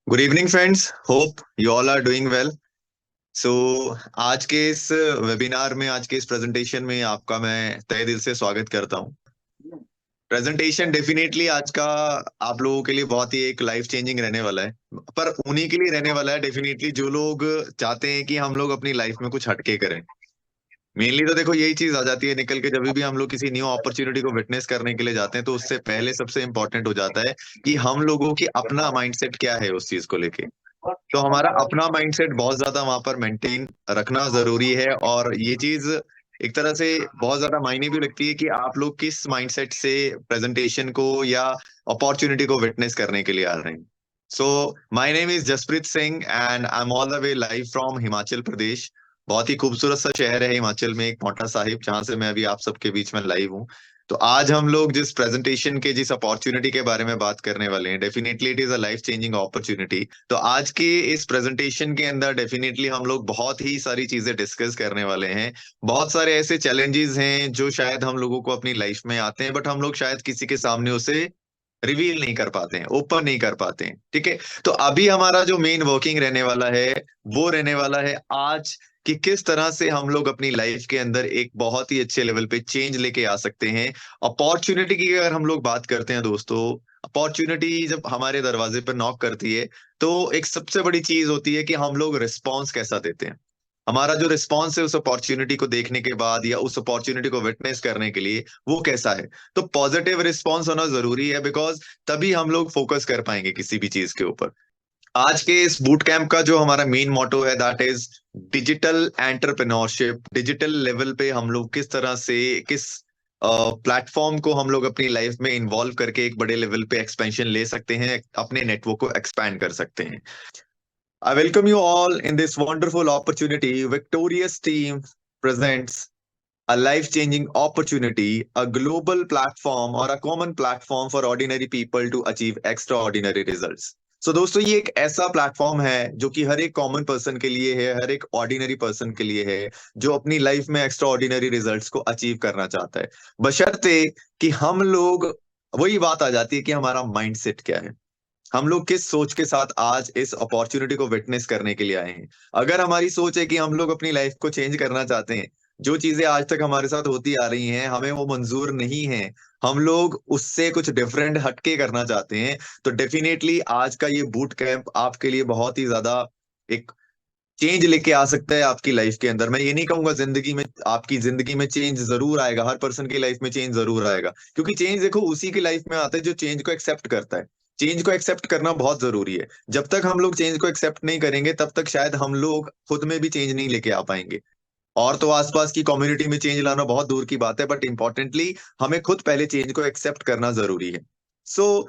Good evening friends, hope you all are doing well. So आज के इस webinar में, आज के इस प्रेजेंटेशन में आपका मैं तहे दिल से स्वागत करता हूं। प्रेजेंटेशन डेफिनेटली आज का आप लोगों के लिए बहुत ही एक लाइफ चेंजिंग रहने वाला है। पर उन्हीं के लिए रहने वाला है डेफिनेटली जो लोग चाहते हैं कि हम लोग अपनी लाइफ में कुछ हटके करें। मेनली तो देखो यही चीज आ जाती है निकल के, जब भी हम लोग किसी न्यू अपॉर्चुनिटी को विटनेस करने के लिए जाते हैं तो उससे पहले सबसे इंपॉर्टेंट हो जाता है कि हम लोगों की अपना माइंडसेट क्या है उस चीज को लेके। तो हमारा अपना माइंडसेट बहुत ज्यादा वहां पर मेंटेन रखना जरूरी है, और ये चीज एक तरह से बहुत ज्यादा मायने भी रखती है कि आप लोग किस माइंडसेट से प्रेजेंटेशन को या अपॉर्चुनिटी को विटनेस करने के लिए आ रहे हैं। So my name is Jaspreet Singh and I am all the way live from Himachal Pradesh. बहुत ही खूबसूरत सा शहर है हिमाचल में, एक पांवटा साहिब, जहां से मैं अभी आप सबके बीच में लाइव हूँ। तो आज हम लोग जिस प्रेजेंटेशन के, जिस अपॉर्चुनिटी के बारे में बात करने वाले हैं, definitely it is a life changing opportunity. तो आज के इस प्रेजेंटेशन के अंदर डेफिनेटली हम लोग बहुत ही सारी चीजें डिस्कस करने वाले हैं। बहुत सारे ऐसे चैलेंजेस हैं जो शायद हम लोगों को अपनी लाइफ में आते हैं, बट हम लोग शायद किसी के सामने उसे रिवील नहीं कर पाते हैं, ओपन नहीं कर पाते हैं। ठीक है। तो अभी हमारा जो मेन वर्किंग रहने वाला है वो रहने वाला है आज, कि किस तरह से हम लोग अपनी लाइफ के अंदर एक बहुत ही अच्छे लेवल पे चेंज लेके आ सकते हैं। अपॉर्चुनिटी की अगर हम लोग बात करते हैं दोस्तों, अपॉर्चुनिटी जब हमारे दरवाजे पर नॉक करती है तो एक सबसे बड़ी चीज होती है कि हम लोग रिस्पॉन्स कैसा देते हैं। हमारा जो रिस्पॉन्स है उस अपॉर्चुनिटी को देखने के बाद या उस अपॉर्चुनिटी को विटनेस करने के लिए, वो कैसा है। तो पॉजिटिव रिस्पॉन्स होना जरूरी है, बिकॉज तभी हम लोग फोकस कर पाएंगे किसी भी चीज के ऊपर। आज के इस बूट कैंप का जो हमारा मेन मोटो है, that is digital entrepreneurship. Digital level पे हम लोग किस तरह से, किस प्लेटफॉर्म को हम लोग अपनी लाइफ में इन्वॉल्व करके एक बड़े लेवल पे एक्सपेंशन ले सकते हैं, अपने नेटवर्क को एक्सपैंड कर सकते हैं। I welcome you all in this wonderful opportunity. Victorious team presents a life-changing opportunity, a global platform or a common platform for ordinary people to achieve extraordinary results. So दोस्तों, ये एक ऐसा platform है जो कि हर एक कॉमन पर्सन के लिए है, हर एक ऑर्डिनरी पर्सन के लिए है, जो अपनी लाइफ में एक्स्ट्रा ऑर्डिनरी रिजल्ट्स को अचीव करना चाहता है, बशर्ते कि हम लोग, वही बात आ जाती है कि हमारा माइंडसेट क्या है, हम लोग किस सोच के साथ आज इस अपॉर्चुनिटी को विटनेस करने के लिए आए हैं। अगर हमारी सोच है कि हम लोग अपनी लाइफ को चेंज करना चाहते हैं, जो चीजें आज तक हमारे साथ होती आ रही हैं हमें वो मंजूर नहीं है, हम लोग उससे कुछ डिफरेंट हटके करना चाहते हैं, तो डेफिनेटली आज का ये बूट कैंप आपके लिए बहुत ही ज्यादा एक चेंज लेके आ सकता है आपकी लाइफ के अंदर। मैं ये नहीं कहूंगा जिंदगी में, आपकी जिंदगी में चेंज जरूर आएगा, हर पर्सन की लाइफ में चेंज जरूर आएगा, क्योंकि चेंज देखो उसी की लाइफ में आता है जो चेंज को एक्सेप्ट करता है। चेंज को एक्सेप्ट करना बहुत जरूरी है। जब तक हम लोग चेंज को एक्सेप्ट नहीं करेंगे तब तक शायद हम लोग खुद में भी चेंज नहीं लेके आ पाएंगे। और तो आसपास की कम्युनिटी में चेंज लाना बहुत दूर की बात है, बट इंपॉर्टेंटली हमें खुद पहले चेंज को एक्सेप्ट करना जरूरी है। सो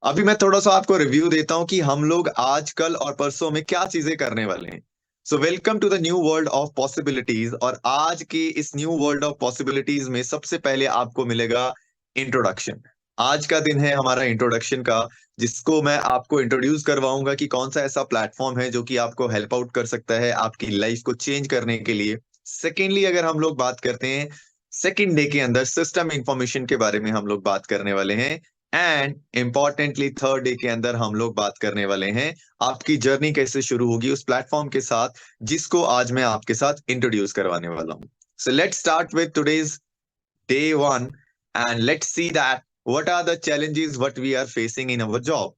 अभी मैं थोड़ा सा आपको रिव्यू देता हूं कि हम लोग आज कल और परसों में क्या चीजें करने वाले हैं। So welcome to the new world of possibilities. और आज के इस न्यू वर्ल्ड ऑफ पॉसिबिलिटीज में सबसे पहले आपको मिलेगा इंट्रोडक्शन। आज का दिन है हमारा इंट्रोडक्शन का, जिसको मैं आपको इंट्रोड्यूस करवाऊंगा कि कौन सा ऐसा प्लेटफॉर्म है जो कि आपको हेल्प आउट कर सकता है आपकी लाइफ को चेंज करने के लिए। सेकेंडली अगर हम लोग बात करते हैं, सेकेंड डे के अंदर सिस्टम इंफॉर्मेशन के बारे में हम लोग बात करने वाले हैं। एंड इम्पॉर्टेंटली थर्ड डे के अंदर हम लोग बात करने वाले हैं आपकी जर्नी कैसे शुरू होगी उस प्लेटफॉर्म के साथ, जिसको आज मैं आपके साथ इंट्रोड्यूस करवाने वाला हूं। So let's start with today's day one and let's see that what are the challenges what we are facing in our job.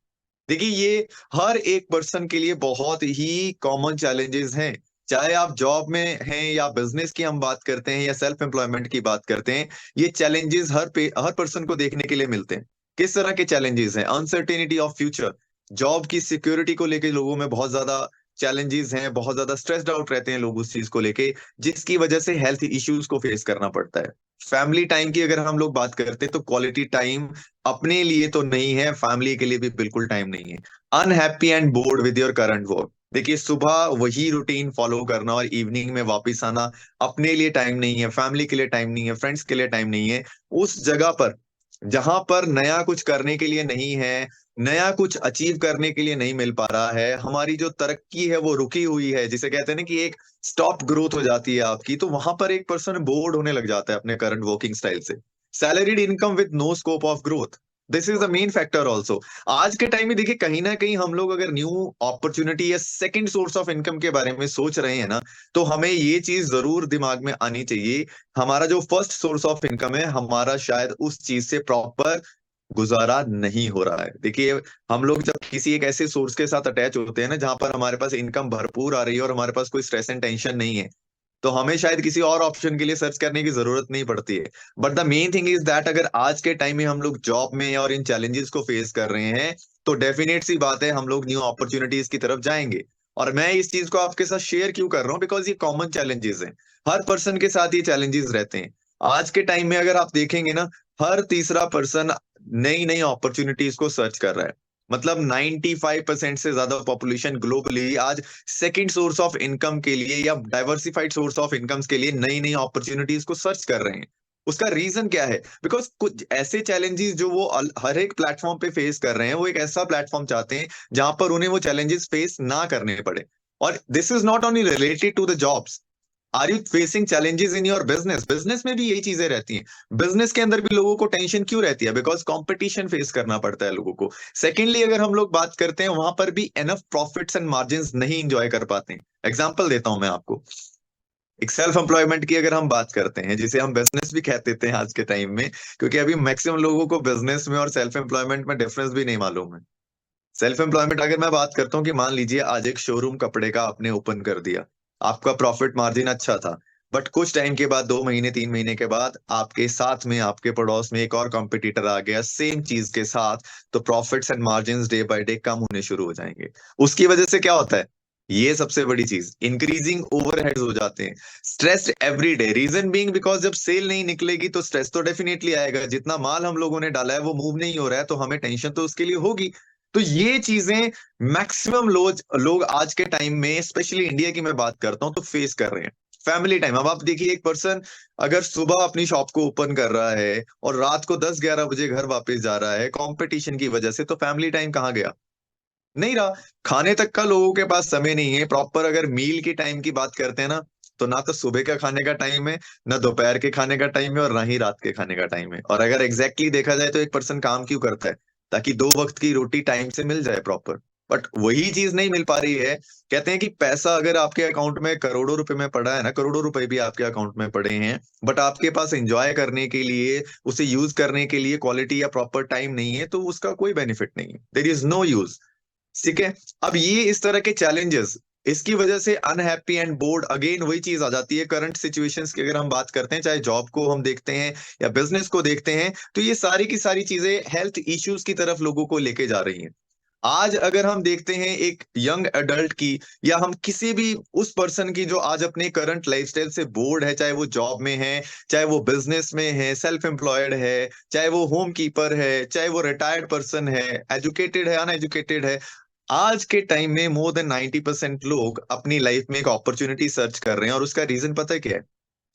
देखिए, ये हर एक पर्सन के लिए बहुत ही कॉमन चैलेंजेस हैं। चाहे आप जॉब में हैं या बिजनेस की हम बात करते हैं या सेल्फ एम्प्लॉयमेंट की बात करते हैं, ये चैलेंजेस हर पर्सन को देखने के लिए मिलते हैं। किस तरह के चैलेंजेस हैं? अनसर्टेनिटी ऑफ फ्यूचर, जॉब की सिक्योरिटी को लेके लोगों में बहुत ज्यादा चैलेंजेस हैं, बहुत ज्यादा स्ट्रेस्ड आउट रहते हैं लोग उस चीज को लेके, जिसकी वजह से हेल्थ इश्यूज को फेस करना पड़ता है। फैमिली टाइम की अगर हम लोग बात करते हैं तो क्वालिटी टाइम अपने लिए तो नहीं है, फैमिली के लिए भी बिल्कुल टाइम नहीं है। Unhappy and board with your current work. देखिए, सुबह वही रूटीन फॉलो करना और इवनिंग में वापस आना, अपने लिए टाइम नहीं है, फैमिली के लिए टाइम नहीं है, फ्रेंड्स के लिए टाइम नहीं है। उस जगह पर जहां पर नया कुछ करने के लिए नहीं है, नया कुछ अचीव करने के लिए नहीं मिल पा रहा है, हमारी जो तरक्की है वो रुकी हुई है, जिसे कहते हैं ना कि एक स्टॉप ग्रोथ हो जाती है आपकी, तो वहां पर एक पर्सन बोर्ड होने लग जाता है अपने करंट वर्किंग स्टाइल से। Salaried income with no scope of growth. This is the main factor also. आज के टाइम में देखिए, कहीं ना कहीं हम लोग अगर न्यू अपॉर्चुनिटी या सेकंड सोर्स ऑफ इनकम के बारे में सोच रहे हैं ना, तो हमें ये चीज जरूर दिमाग में आनी चाहिए। हमारा जो फर्स्ट सोर्स ऑफ इनकम है, हमारा शायद उस चीज से प्रॉपर गुजारा नहीं हो रहा है। देखिए, हम लोग जब किसी एक ऐसे सोर्स के साथ अटैच होते हैं ना, जहां पर हमारे पास इनकम भरपूर आ रही है और हमारे पास कोई स्ट्रेस एंड टेंशन नहीं है, तो हमें शायद किसी और ऑप्शन के लिए सर्च करने की जरूरत नहीं पड़ती है। But the main thing is that अगर आज के टाइम में हम लोग जॉब में और इन चैलेंजेस को फेस कर रहे हैं, तो डेफिनेट सी बात है हम लोग न्यू अपॉर्चुनिटीज की तरफ जाएंगे। और मैं इस चीज को आपके साथ शेयर क्यों कर रहा हूँ, बिकॉज ये कॉमन चैलेंजेस हैं। हर पर्सन के साथ ये चैलेंजेस रहते हैं। आज के टाइम में अगर आप देखेंगे ना, हर तीसरा पर्सन नई नई अपॉर्चुनिटीज को सर्च कर रहा है। मतलब 95% से ज्यादा पॉपुलेशन ग्लोबली आज सेकंड सोर्स ऑफ इनकम के लिए या डाइवर्सिफाइड सोर्स ऑफ इनकम्स के लिए नई नई अपॉर्चुनिटीज को सर्च कर रहे हैं। उसका रीजन क्या है? बिकॉज कुछ ऐसे चैलेंजेस जो वो हर एक प्लेटफॉर्म पे फेस कर रहे हैं, वो एक ऐसा प्लेटफॉर्म चाहते हैं जहां पर उन्हें वो चैलेंजेस फेस ना करने पड़े। और this is not only related to the jobs. Are you facing challenges in your business? Business में भी यही चीजें रहती हैं। बिजनेस के अंदर भी लोगों को टेंशन क्यों रहती है? बिकॉज कंपटीशन फेस करना पड़ता है लोगों को। सेकेंडली, अगर हम लोग बात करते हैं, वहां पर भी एनफ प्रॉफिट्स एंड मार्जिन नहीं इंजॉय कर पाते हैं। एग्जाम्पल देता हूं मैं आपको। एक सेल्फ एम्प्लॉयमेंट की अगर हम बात करते हैं, जिसे हम बिजनेस भी कह देते हैं आज के टाइम में, क्योंकि अभी मैक्सिमम लोगों को बिजनेस में और सेल्फ एम्प्लॉयमेंट में डिफरेंस भी नहीं मालूम है। सेल्फ एम्प्लॉयमेंट अगर मैं बात करता हूँ कि मान लीजिए आज एक शोरूम कपड़े का आपने ओपन कर दिया, आपका प्रॉफिट मार्जिन अच्छा था, बट कुछ टाइम के बाद, 2 महीने 3 महीने के बाद, आपके साथ में, आपके पड़ोस में एक और कंपटीटर आ गया सेम चीज के साथ, तो profits and margin day by day कम होने शुरू हो जाएंगे। उसकी वजह से क्या होता है? ये सबसे बड़ी चीज, इंक्रीजिंग ओवरहेड्स हो जाते हैं। Stress every day, reason being because जब सेल नहीं निकलेगी तो स्ट्रेस तो डेफिनेटली आएगा। जितना माल हम लोगों ने डाला है वो मूव नहीं हो रहा है, तो हमें टेंशन तो उसके लिए होगी। तो ये चीजें मैक्सिमम लोग आज के टाइम में, स्पेशली इंडिया की मैं बात करता हूं, तो फेस कर रहे हैं। फैमिली टाइम, अब आप देखिए, एक पर्सन अगर सुबह अपनी शॉप को ओपन कर रहा है और रात को 10-11 बजे घर वापस जा रहा है कंपटीशन की वजह से, तो फैमिली टाइम कहाँ गया? नहीं रहा। खाने तक का लोगों के पास समय नहीं है प्रॉपर। अगर मील की टाइम की बात करते हैं ना, तो ना तो सुबह का खाने का टाइम है, ना दोपहर के खाने का टाइम है, और ना ही रात के खाने का टाइम है। और अगर एग्जैक्टली देखा जाए तो एक पर्सन काम क्यों करता है? ताकि 2 वक्त की रोटी टाइम से मिल जाए प्रॉपर। बट वही चीज नहीं मिल पा रही है। कहते हैं कि पैसा अगर आपके अकाउंट में करोड़ों रुपए में पड़ा है ना, करोड़ों रुपए भी आपके अकाउंट में पड़े हैं, बट आपके पास एंजॉय करने के लिए, उसे यूज करने के लिए क्वालिटी या प्रॉपर टाइम नहीं है, तो उसका कोई बेनिफिट नहीं है। There is no use. ठीक है। अब ये इस तरह के चैलेंजेस, इसकी वजह से अनहैप्पी एंड बोर्ड, अगेन वही चीज आ जाती है। करंट सिचुएशंस की अगर हम बात करते हैं, चाहे जॉब को हम देखते हैं या बिजनेस को देखते हैं, तो ये सारी की सारी चीजें हेल्थ इश्यूज की तरफ लोगों को लेके जा रही हैं। आज अगर हम देखते हैं एक यंग एडल्ट की, या हम किसी भी उस पर्सन की जो आज अपने करंट लाइफस्टाइल से बोर्ड है, चाहे वो जॉब में है, चाहे वो बिजनेस में है, सेल्फ एम्प्लॉयड है, चाहे वो होम कीपर है, चाहे वो रिटायर्ड पर्सन है, एजुकेटेड है, अनएजुकेटेड है, आज के टाइम में मोर देन 90% लोग अपनी लाइफ में एक अपॉर्चुनिटी सर्च कर रहे हैं। और उसका रीजन पता है क्या है?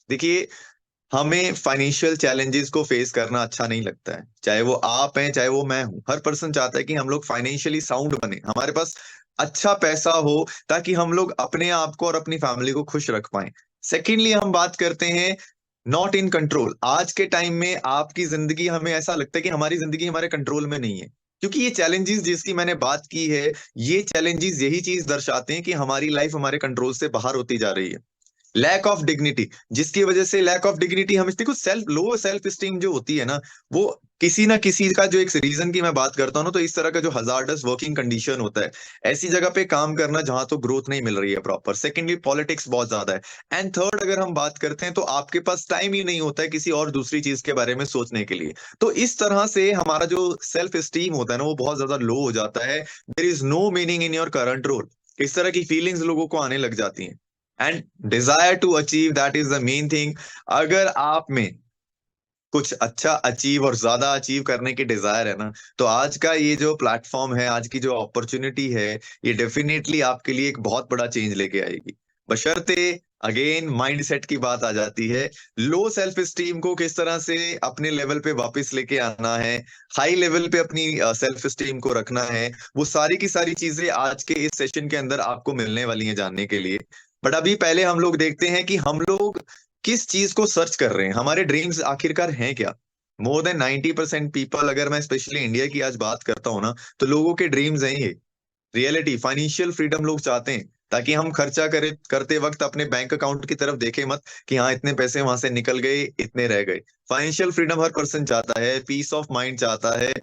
देखिए, हमें फाइनेंशियल चैलेंजेस को फेस करना अच्छा नहीं लगता है। चाहे वो आप हैं, चाहे वो मैं हूं, हर पर्सन चाहता है कि हम लोग फाइनेंशियली साउंड बने, हमारे पास अच्छा पैसा हो, ताकि हम लोग अपने आप को और अपनी फैमिली को खुश रख पाए। सेकेंडली, हम बात करते हैं नॉट इन कंट्रोल। आज के टाइम में आपकी जिंदगी, हमें ऐसा लगता है कि हमारी जिंदगी हमारे कंट्रोल में नहीं है, क्योंकि ये चैलेंजेस जिसकी मैंने बात की है, ये चैलेंजेस यही चीज दर्शाते हैं कि हमारी लाइफ हमारे कंट्रोल से बाहर होती जा रही है। लैक ऑफ डिग्निटी, जिसकी वजह से, लैक ऑफ डिग्निटी, हम देखो, लो सेल्फ स्टीम जो होती है ना, वो किसी ना किसी का, जो एक रीजन की मैं बात करता हूँ ना, तो इस तरह का जो हजार्डस वर्किंग कंडीशन होता है, ऐसी जगह पे काम करना जहां तो ग्रोथ नहीं मिल रही है प्रॉपर। सेकेंडली, पॉलिटिक्स बहुत ज्यादा है। एंड थर्ड, अगर हम बात करते हैं, तो आपके पास टाइम ही नहीं होता है किसी और दूसरी चीज के बारे में सोचने के लिए। तो इस तरह से हमारा जो सेल्फ स्टीम होता है ना, वो बहुत ज्यादा लो हो जाता है। There is no meaning in your current role. इस तरह की फीलिंग्स लोगों को आने लग जाती हैं। And desire to achieve, that is the main thing. अगर आप में कुछ अच्छा अचीव और ज्यादा अचीव करने की डिजायर है ना, तो आज का ये जो प्लेटफॉर्म है, आज की जो अपॉर्चुनिटी है, ये डेफिनेटली आपके लिए एक बहुत बड़ा चेंज लेके आएगी। बशर्ते, अगेन माइंडसेट की बात आ जाती है। लो सेल्फ स्टीम को किस तरह से अपने लेवल पे वापस लेके आना है, हाई लेवल पे अपनी सेल्फ स्टीम को रखना है, वो सारी की सारी चीजें आज के इस सेशन के अंदर आपको मिलने वाली हैं जानने के लिए। बट अभी पहले हम लोग देखते हैं कि हम लोग किस चीज को सर्च कर रहे हैं, हमारे ड्रीम्स आखिरकार हैं क्या। मोर देन 90% पीपल, अगर मैं स्पेशली इंडिया की आज बात करता हूँ ना, तो लोगों के ड्रीम्स हैं ये। रियलिटी, फाइनेंशियल फ्रीडम लोग चाहते हैं, ताकि हम खर्चा करे करते वक्त अपने बैंक अकाउंट की तरफ देखें मत कि हाँ इतने पैसे वहां से निकल गए, इतने रह गए। फाइनेंशियल फ्रीडम हर पर्सन चाहता है, पीस ऑफ माइंड चाहता है।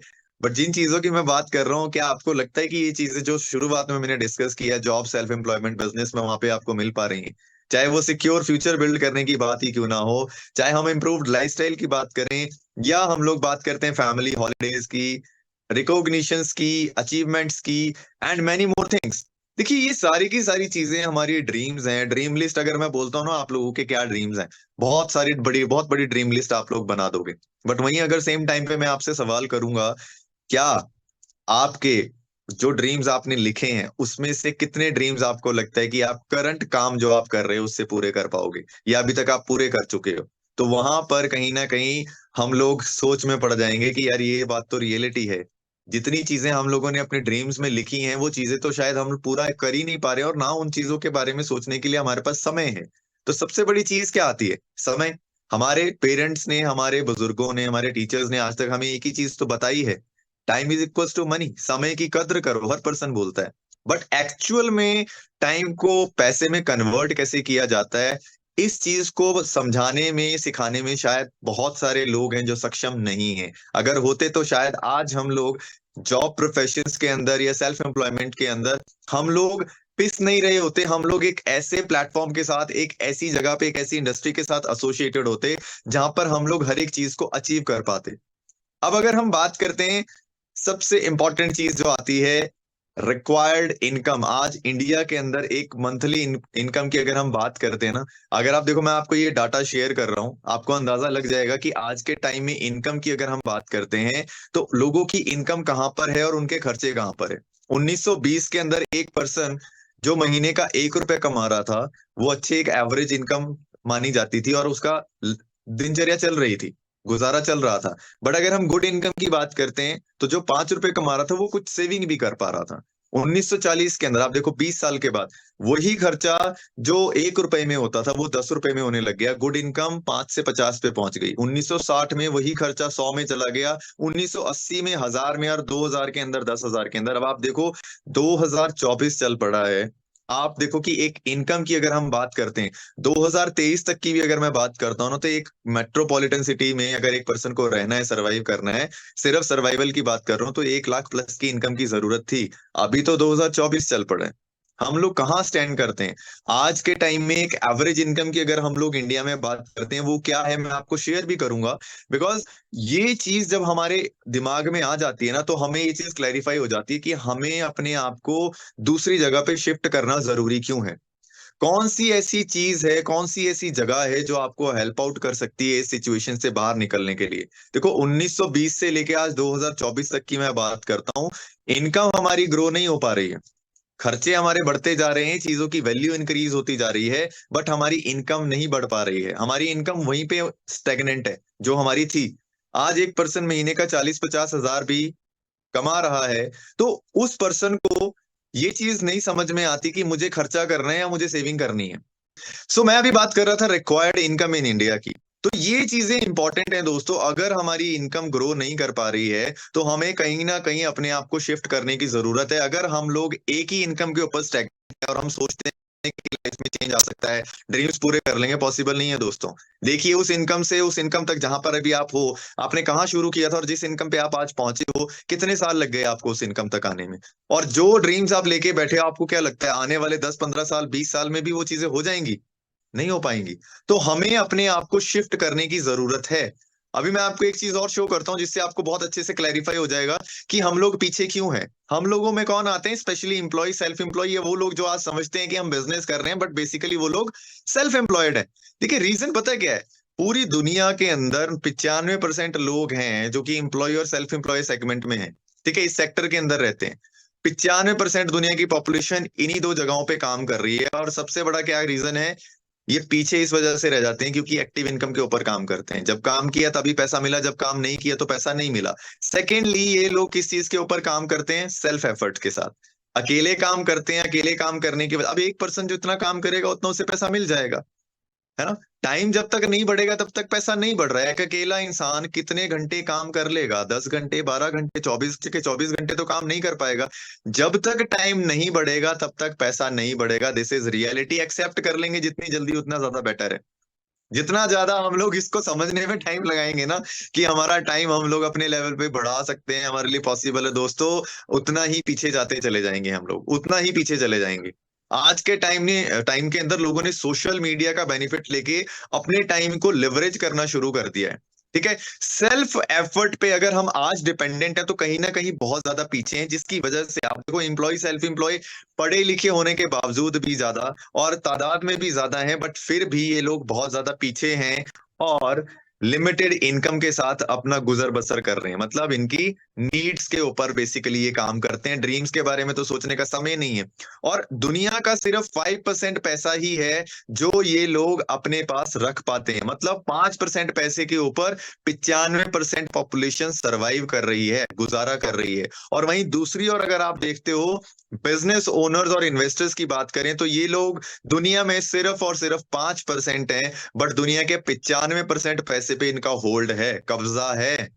बट जिन चीजों की मैं बात कर रहा हूँ, क्या आपको लगता है कि ये चीजें जो शुरुआत में मैंने डिस्कस किया, जॉब, सेल्फ एम्प्लॉयमेंट, बिजनेस में, वहां पे आपको मिल पा रही है? चाहे वो सिक्योर फ्यूचर बिल्ड करने की बात ही क्यों ना हो, चाहे हम इम्प्रूव्ड लाइफस्टाइल की बात करें, या हम लोग बात करते हैं फैमिली हॉलीडेज की, रिकॉग्निशंस की, अचीवमेंट्स की, एंड मैनी मोर थिंग्स। देखिए, ये सारी की सारी चीजें हमारी ड्रीम्स हैं। ड्रीम लिस्ट अगर मैं बोलता हूँ ना, आप लोगों के क्या ड्रीम्स हैं, बहुत बड़ी ड्रीम लिस्ट आप लोग बना दोगे। बट वहीं अगर सेम टाइम पे मैं आपसे सवाल करूंगा, क्या आपके जो ड्रीम्स आपने लिखे हैं उसमें से कितने ड्रीम्स आपको लगता है कि आप करंट काम जो आप कर रहे हो उससे पूरे कर पाओगे, या अभी तक आप पूरे कर चुके हो? तो वहां पर कहीं ना कहीं हम लोग सोच में पड़ जाएंगे कि यार ये बात तो रियलिटी है। जितनी चीजें हम लोगों ने अपने ड्रीम्स में लिखी हैं, वो चीजें तो शायद हम पूरा कर ही नहीं पा रहे, और ना उन चीजों के बारे में सोचने के लिए हमारे पास समय है। तो सबसे बड़ी चीज क्या आती है? समय। हमारे पेरेंट्स ने, हमारे बुजुर्गों ने, हमारे टीचर्स ने आज तक हमें एक ही चीज तो बताई है, time is equals to money. समय की कद्र करो, हर पर्सन बोलता है। बट एक्चुअल में टाइम को पैसे में कन्वर्ट कैसे किया जाता है, इस चीज को समझाने में, सिखाने में शायद बहुत सारे लोग हैं जो सक्षम नहीं हैं। अगर होते तो शायद आज हम लोग जॉब प्रोफेशंस के अंदर या सेल्फ एम्प्लॉयमेंट के अंदर हम लोग पिस नहीं रहे होते। हम लोग एक ऐसे प्लेटफॉर्म के साथ, एक ऐसी जगह पे, एक ऐसी इंडस्ट्री के साथ एसोसिएटेड होते जहां पर हम लोग हर एक चीज को अचीव कर पाते। अब अगर हम बात करते हैं, सबसे इंपॉर्टेंट चीज जो आती है, रिक्वायर्ड इनकम। आज इंडिया के अंदर एक मंथली इनकम की अगर हम बात करते हैं ना, अगर आप देखो, मैं आपको ये डाटा शेयर कर रहा हूं, आपको अंदाजा लग जाएगा कि आज के टाइम में इनकम की अगर हम बात करते हैं, तो लोगों की इनकम कहां पर है और उनके खर्चे कहां पर है। 1920 के अंदर एक पर्सन जो महीने का 1 रुपए कमा रहा था, वो अच्छी एक एवरेज इनकम मानी जाती थी, और उसका दिनचर्या चल रही थी, गुजारा चल रहा था। बट अगर हम गुड इनकम की बात करते हैं, तो जो 5 रुपए कमा रहा था, वो कुछ सेविंग भी कर पा रहा था। 1940 के अंदर आप देखो, 20 साल के बाद वही खर्चा जो 1 रुपए में होता था, वो 10 रुपए में होने लग गया। गुड इनकम 5 से 50 पे पहुंच गई। 1960 में वही खर्चा 100 में चला गया। 1980 में 1000 में, और 2000 के अंदर 10,000 के अंदर। अब आप देखो, 2024 चल पड़ा है। आप देखो कि एक इनकम की अगर हम बात करते हैं, 2023 तक की भी अगर मैं बात करता हूँ ना, तो एक मेट्रोपॉलिटन सिटी में अगर एक पर्सन को रहना है, सरवाइव करना है, सिर्फ सर्वाइवल की बात कर रहा हूँ, तो 1 लाख प्लस की इनकम की जरूरत थी। अभी तो 2024 चल पड़े हैं। हम लोग कहाँ स्टैंड करते हैं आज के टाइम में? एक एवरेज इनकम की अगर हम लोग इंडिया में बात करते हैं, वो क्या है, मैं आपको शेयर भी करूंगा। बिकॉज ये चीज जब हमारे दिमाग में आ जाती है ना, तो हमें ये चीज क्लैरिफाई हो जाती है कि हमें अपने आप को दूसरी जगह पे शिफ्ट करना जरूरी क्यों है। कौन सी ऐसी चीज है, कौन सी ऐसी जगह है जो आपको हेल्प आउट कर सकती है इस सिचुएशन से बाहर निकलने के लिए? देखो, 1920 से लेके आज 2024 तक की मैं बात करता हूँ, इनकम हमारी ग्रो नहीं हो पा रही है। खर्चे हमारे बढ़ते जा रहे हैं, चीजों की वैल्यू इंक्रीज होती जा रही है, बट हमारी इनकम नहीं बढ़ पा रही है। हमारी इनकम वहीं पे स्टेगनेंट है जो हमारी थी। आज एक पर्सन महीने का 40-50 हजार भी कमा रहा है, तो उस पर्सन को ये चीज नहीं समझ में आती कि मुझे खर्चा करना है या मुझे सेविंग करनी है। सो मैं अभी बात कर रहा था रिक्वायर्ड इनकम इन इंडिया की। तो ये चीजें इंपॉर्टेंट हैं दोस्तों। अगर हमारी इनकम ग्रो नहीं कर पा रही है, तो हमें कहीं ना कहीं अपने आप को शिफ्ट करने की जरूरत है। अगर हम लोग एक ही इनकम के ऊपर स्टैक और हम सोचते हैं कि लाइफ में चेंज आ सकता है, ड्रीम्स पूरे कर लेंगे, पॉसिबल नहीं है दोस्तों। देखिए, उस इनकम से उस इनकम तक जहां पर अभी आप हो, आपने कहाँ शुरू किया था, और जिस इनकम पे आप आज पहुंचे हो, कितने साल लग गए आपको उस इनकम तक आने में? और जो ड्रीम्स आप लेके बैठे हो, आपको क्या लगता है आने वाले 10-15 साल, 20 साल में भी वो चीजें हो जाएंगी? नहीं हो पाएंगी। तो हमें अपने आप को शिफ्ट करने की जरूरत है। अभी मैं आपको एक चीज और शो करता हूं, जिससे आपको बहुत अच्छे से क्लैरिफाई हो जाएगा कि हम लोग पीछे क्यों हैं। हम लोगों में कौन आते हैं? स्पेशली इंप्लॉय, सेल्फ एम्प्लॉय, ये वो लोग जो आज समझते हैं कि हम बिजनेस कर रहे हैं, बट बेसिकली वो लोग सेल्फ एम्प्लॉयड है। देखिए, रीजन पता है क्या है? पूरी दुनिया के अंदर 95% लोग हैं जो कि इंप्लॉय और सेल्फ एम्प्लॉय सेगमेंट में है। ठीक है, इस सेक्टर के अंदर रहते हैं। 95% दुनिया की पॉपुलेशन इन्हीं दो जगहों पे काम कर रही है। और सबसे बड़ा क्या रीजन है? ये पीछे इस वजह से रह जाते हैं क्योंकि एक्टिव इनकम के ऊपर काम करते हैं। जब काम किया तभी पैसा मिला, जब काम नहीं किया तो पैसा नहीं मिला। सेकेंडली, ये लोग किस चीज के ऊपर काम करते हैं? सेल्फ एफर्ट के साथ। अकेले काम करते हैं। अकेले काम करने के बाद अब एक पर्सन जो इतना काम करेगा, उतना उसे पैसा मिल जाएगा, है ना। टाइम जब तक नहीं बढ़ेगा तब तक पैसा नहीं बढ़ रहा है। एक अकेला इंसान कितने घंटे काम कर लेगा? 10 घंटे, 12 घंटे, 24 के 24 घंटे तो काम नहीं कर पाएगा। जब तक टाइम नहीं बढ़ेगा तब तक पैसा नहीं बढ़ेगा। This is reality. एक्सेप्ट कर लेंगे जितनी जल्दी उतना ज्यादा बेटर है। जितना ज्यादा हम लोग इसको समझने में टाइम लगाएंगे ना, कि हमारा टाइम हम लोग अपने लेवल पे बढ़ा सकते हैं, हमारे लिए पॉसिबल है दोस्तों, उतना ही पीछे जाते चले जाएंगे हम लोग, उतना ही पीछे चले जाएंगे। आज के टाइम के अंदर लोगों ने सोशल मीडिया का बेनिफिट लेके अपने टाइम को लिवरेज करना शुरू कर दिया है। ठीक है। सेल्फ एफर्ट पे अगर हम आज डिपेंडेंट है तो कहीं ना कहीं बहुत ज्यादा पीछे हैं, जिसकी वजह से आप देखो एम्प्लॉय सेल्फ एम्प्लॉय पढ़े लिखे होने के बावजूद भी ज्यादा और तादाद में भी ज्यादा है, बट फिर भी ये लोग बहुत ज्यादा पीछे हैं और लिमिटेड इनकम के साथ अपना गुजर बसर कर रहे हैं। मतलब इनकी नीड्स के ऊपर बेसिकली ये काम करते हैं, ड्रीम्स के बारे में तो सोचने का समय नहीं है। और दुनिया का सिर्फ 5% पैसा ही है जो ये लोग अपने पास रख पाते हैं। मतलब 5% पैसे के ऊपर 95% पॉपुलेशन सरवाइव कर रही है, गुजारा कर रही है। और वहीं दूसरी ओर अगर आप देखते हो बिजनेस ओनर्स और इन्वेस्टर्स की बात करें तो ये लोग दुनिया में सिर्फ और सिर्फ 5% है, बट दुनिया के 95% पैसे पे इनका होल्ड है, कब्जा है।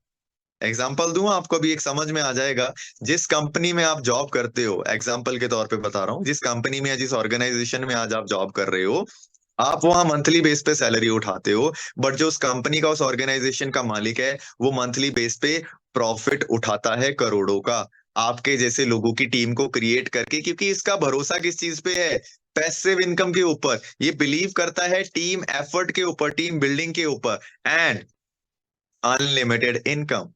एग्जाम्पल दूं आपको, भी एक समझ में आ जाएगा। जिस कंपनी में आप जॉब करते हो, एग्जाम्पल के तौर पे बता रहा हूँ, जिस कंपनी में या जिस ऑर्गेनाइजेशन में आज आप जॉब कर रहे हो, आप वहां मंथली बेस पे सैलरी उठाते हो, बट जो उस कंपनी का, उस ऑर्गेनाइजेशन का मालिक है, वो मंथली बेस पे प्रॉफिट उठाता है करोड़ों का, आपके जैसे लोगों की टीम को क्रिएट करके। क्योंकि इसका भरोसा किस चीज पे है? पैसिव इनकम के ऊपर। ये बिलीव करता है टीम एफर्ट के ऊपर, टीम बिल्डिंग के ऊपर, एंड अनलिमिटेड इनकम।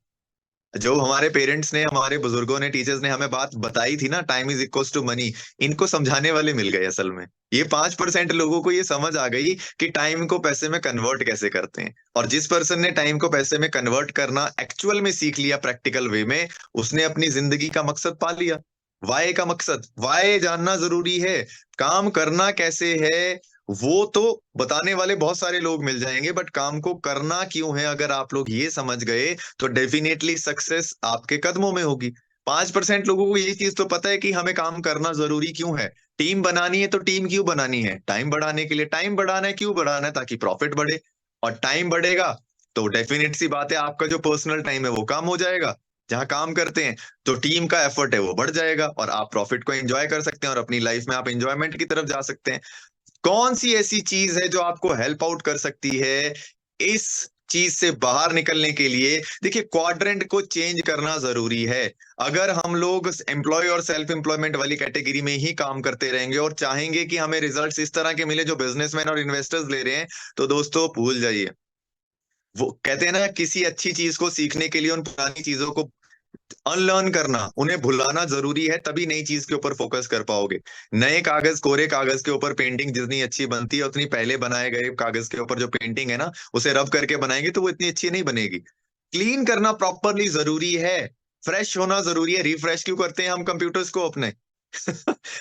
जो हमारे पेरेंट्स ने, हमारे बुजुर्गों ने, टीचर्स ने हमें बात बताई थी ना, time is equals to money, इनको समझाने वाले मिल गए असल में। ये 5% लोगों को ये समझ आ गई कि टाइम को पैसे में कन्वर्ट कैसे करते हैं। और जिस पर्सन ने टाइम को पैसे में कन्वर्ट करना एक्चुअल में सीख लिया प्रैक्टिकल वे में, उसने अपनी जिंदगी का मकसद पा लिया। वाई का मकसद, वाई जानना जरूरी है। काम करना कैसे है वो तो बताने वाले बहुत सारे लोग मिल जाएंगे, बट काम को करना क्यों है अगर आप लोग ये समझ गए तो डेफिनेटली सक्सेस आपके कदमों में होगी। 5% लोगों को ये चीज तो पता है कि हमें काम करना जरूरी क्यों है। टीम बनानी है तो टीम क्यों बनानी है? टाइम बढ़ाने के लिए। टाइम बढ़ाना है, क्यों बढ़ाना है? ताकि प्रॉफिट बढ़े। और टाइम बढ़ेगा तो डेफिनेट सी बात है, आपका जो पर्सनल टाइम है वो कम हो जाएगा। जहां काम करते हैं तो टीम का एफर्ट है वो बढ़ जाएगा, और आप प्रॉफिट को एंजॉय कर सकते हैं और अपनी लाइफ में आप एंजॉयमेंट की तरफ जा सकते हैं। कौन सी ऐसी चीज है जो आपको हेल्प आउट कर सकती है इस चीज से बाहर निकलने के लिए? देखिए, क्वाड्रेंट को चेंज करना जरूरी है। अगर हम लोग एम्प्लॉय और सेल्फ एम्प्लॉयमेंट वाली कैटेगरी में ही काम करते रहेंगे और चाहेंगे कि हमें रिजल्ट्स इस तरह के मिले जो बिजनेसमैन और इन्वेस्टर्स ले रहे हैं, तो दोस्तों भूल जाइए। वो कहते हैं ना, किसी अच्छी चीज को सीखने के लिए उन पुरानी चीजों को अनलर्न करना, उन्हें भुलाना जरूरी है, तभी नई चीज के ऊपर फोकस कर पाओगे। नए कागज, कोरे कागज के ऊपर पेंटिंग जितनी अच्छी बनती है, उतनी पहले बनाए गए कागज के ऊपर जो पेंटिंग है ना, उसे रब करके बनाएंगे तो वो इतनी अच्छी नहीं बनेगी। क्लीन करना प्रॉपरली जरूरी है। फ्रेश होना जरूरी है। रिफ्रेश क्यों करते हैं हम कंप्यूटर्स को अपने?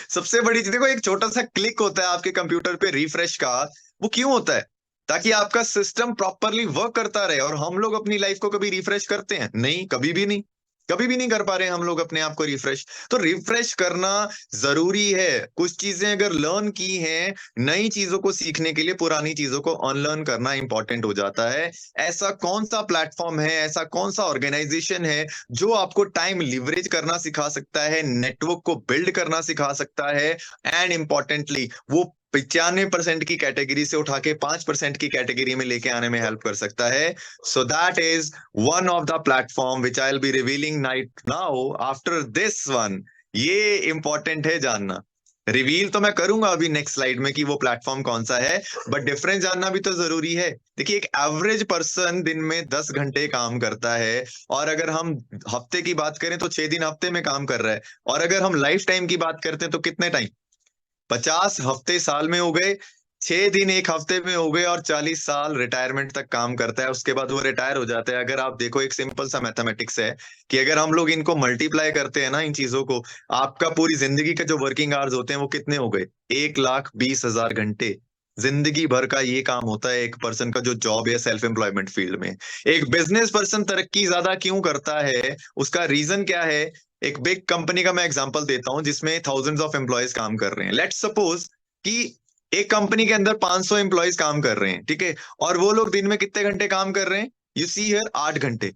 सबसे बड़ी चीज देखो, एक छोटा सा क्लिक होता है आपके कंप्यूटर पे रिफ्रेश का। वो क्यों होता है? ताकि आपका सिस्टम प्रॉपरली वर्क करता रहे। और हम लोग अपनी लाइफ को कभी रिफ्रेश करते हैं? नहीं, कभी भी नहीं। कभी भी नहीं कर पा रहे हैं हम लोग अपने आप को रिफ्रेश। तो रिफ्रेश करना जरूरी है। कुछ चीजें अगर लर्न की हैं, नई चीजों को सीखने के लिए पुरानी चीजों को अनलर्न करना इंपॉर्टेंट हो जाता है। ऐसा कौन सा प्लेटफॉर्म है, ऐसा कौन सा ऑर्गेनाइजेशन है जो आपको टाइम लिवरेज करना सिखा सकता है, नेटवर्क को बिल्ड करना सिखा सकता है, एंड इंपॉर्टेंटली वो 95% की कैटेगरी से उठा के 5% की कैटेगरी में लेके आने में हेल्प कर सकता है? So that is one of the platform which I'll be revealing right now after this one। ये इंपॉर्टेंट है जानना। रिवील तो मैं करूंगा अभी नेक्स्ट स्लाइड में कि वो प्लेटफॉर्म कौन सा है, बट डिफरेंस जानना भी तो जरूरी है। देखिए, एक एवरेज पर्सन दिन में 10 घंटे काम करता है, और अगर हम हफ्ते की बात करें तो 6 दिन हफ्ते में काम कर रहा है। और अगर हम लाइफ टाइम की बात करते हैं तो कितने टाइम? 50 हफ्ते साल में हो गए, 6 दिन एक हफ्ते में हो गए, और 40 साल रिटायरमेंट तक काम करता है। उसके बाद वो रिटायर हो जाता है। अगर आप देखो, एक सिंपल सा मैथमेटिक्स है कि अगर हम लोग इनको मल्टीप्लाई करते हैं ना, इन चीजों को, आपका पूरी जिंदगी का जो वर्किंग आवर्स होते हैं वो कितने हो गए? 1,20,000 घंटे। जिंदगी भर का ये काम होता है एक पर्सन का जो जॉब है सेल्फ एम्प्लॉयमेंट फील्ड में। एक बिजनेस पर्सन तरक्की ज्यादा क्यों करता है? उसका रीजन क्या है? एक बिग कंपनी का मैं एग्जांपल देता हूं जिसमें थाउजेंड्स ऑफ एम्प्लॉयज काम कर रहे हैं। लेट्स सपोज कि एक कंपनी के अंदर 500 एम्प्लॉयज काम कर रहे हैं, ठीक है, और वो लोग दिन में कितने घंटे काम कर रहे हैं? यू सी हियर, 8 घंटे।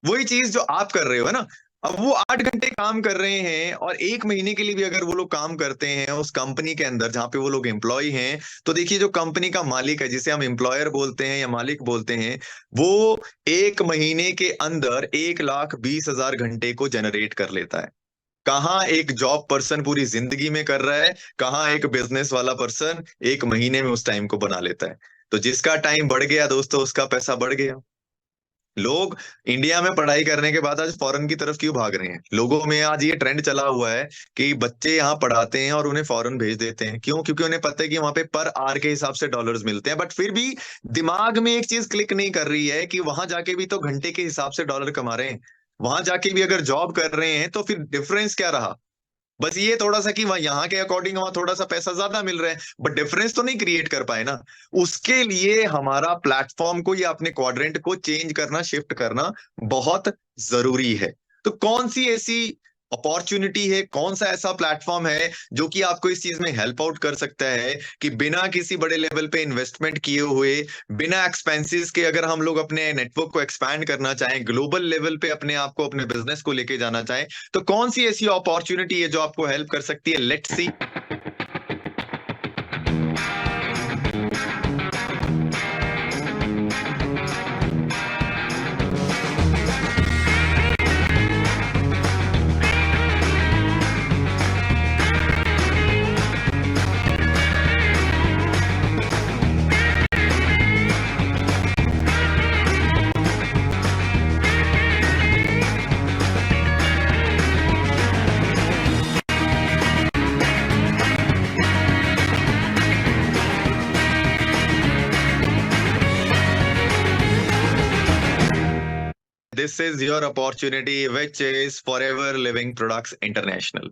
वही चीज जो आप कर रहे हो, है ना। अब वो 8 घंटे काम कर रहे हैं, और 1 महीने के लिए भी अगर वो लोग काम करते हैं उस कंपनी के अंदर जहां पे वो लोग एम्प्लॉय हैं, तो देखिए जो कंपनी का मालिक है, जिसे हम एम्प्लॉयर बोलते हैं या मालिक बोलते हैं, वो 1 महीने के अंदर 1,20,000 घंटे को जनरेट कर लेता है। कहाँ एक जॉब पर्सन पूरी जिंदगी में कर रहा है, कहाँ एक बिजनेस वाला पर्सन 1 महीने में उस टाइम को बना लेता है। तो जिसका टाइम बढ़ गया दोस्तों, उसका पैसा बढ़ गया। लोग इंडिया में पढ़ाई करने के बाद आज फॉरेन की तरफ क्यों भाग रहे हैं? लोगों में आज ये ट्रेंड चला हुआ है कि बच्चे यहाँ पढ़ाते हैं और उन्हें फॉरेन भेज देते हैं। क्यों? क्योंकि उन्हें पता है कि वहां पे पर आवर के हिसाब से डॉलर्स मिलते हैं, बट फिर भी दिमाग में एक चीज क्लिक नहीं कर रही है कि वहां जाके भी तो घंटे के हिसाब से डॉलर कमा रहे हैं। वहां जाके भी अगर जॉब कर रहे हैं तो फिर डिफरेंस क्या रहा? बस ये थोड़ा सा कि वहां यहाँ के अकॉर्डिंग वहां थोड़ा सा पैसा ज्यादा मिल रहा है, बट डिफरेंस तो नहीं क्रिएट कर पाए ना। उसके लिए हमारा प्लेटफॉर्म को या अपने क्वाड्रेंट को चेंज करना, शिफ्ट करना बहुत जरूरी है। तो कौन सी ऐसी अपॉर्चुनिटी है, कौन सा ऐसा प्लेटफॉर्म है जो कि आपको इस चीज में हेल्प आउट कर सकता है कि बिना किसी बड़े लेवल पे इन्वेस्टमेंट किए हुए, बिना एक्सपेंसेस के, अगर हम लोग अपने नेटवर्क को एक्सपैंड करना चाहें, ग्लोबल लेवल पे अपने आप को, अपने बिजनेस को लेके जाना चाहें, तो कौन सी ऐसी अपॉर्चुनिटी है जो आपको हेल्प कर सकती है? Let's see. This is your opportunity which is forever living products international.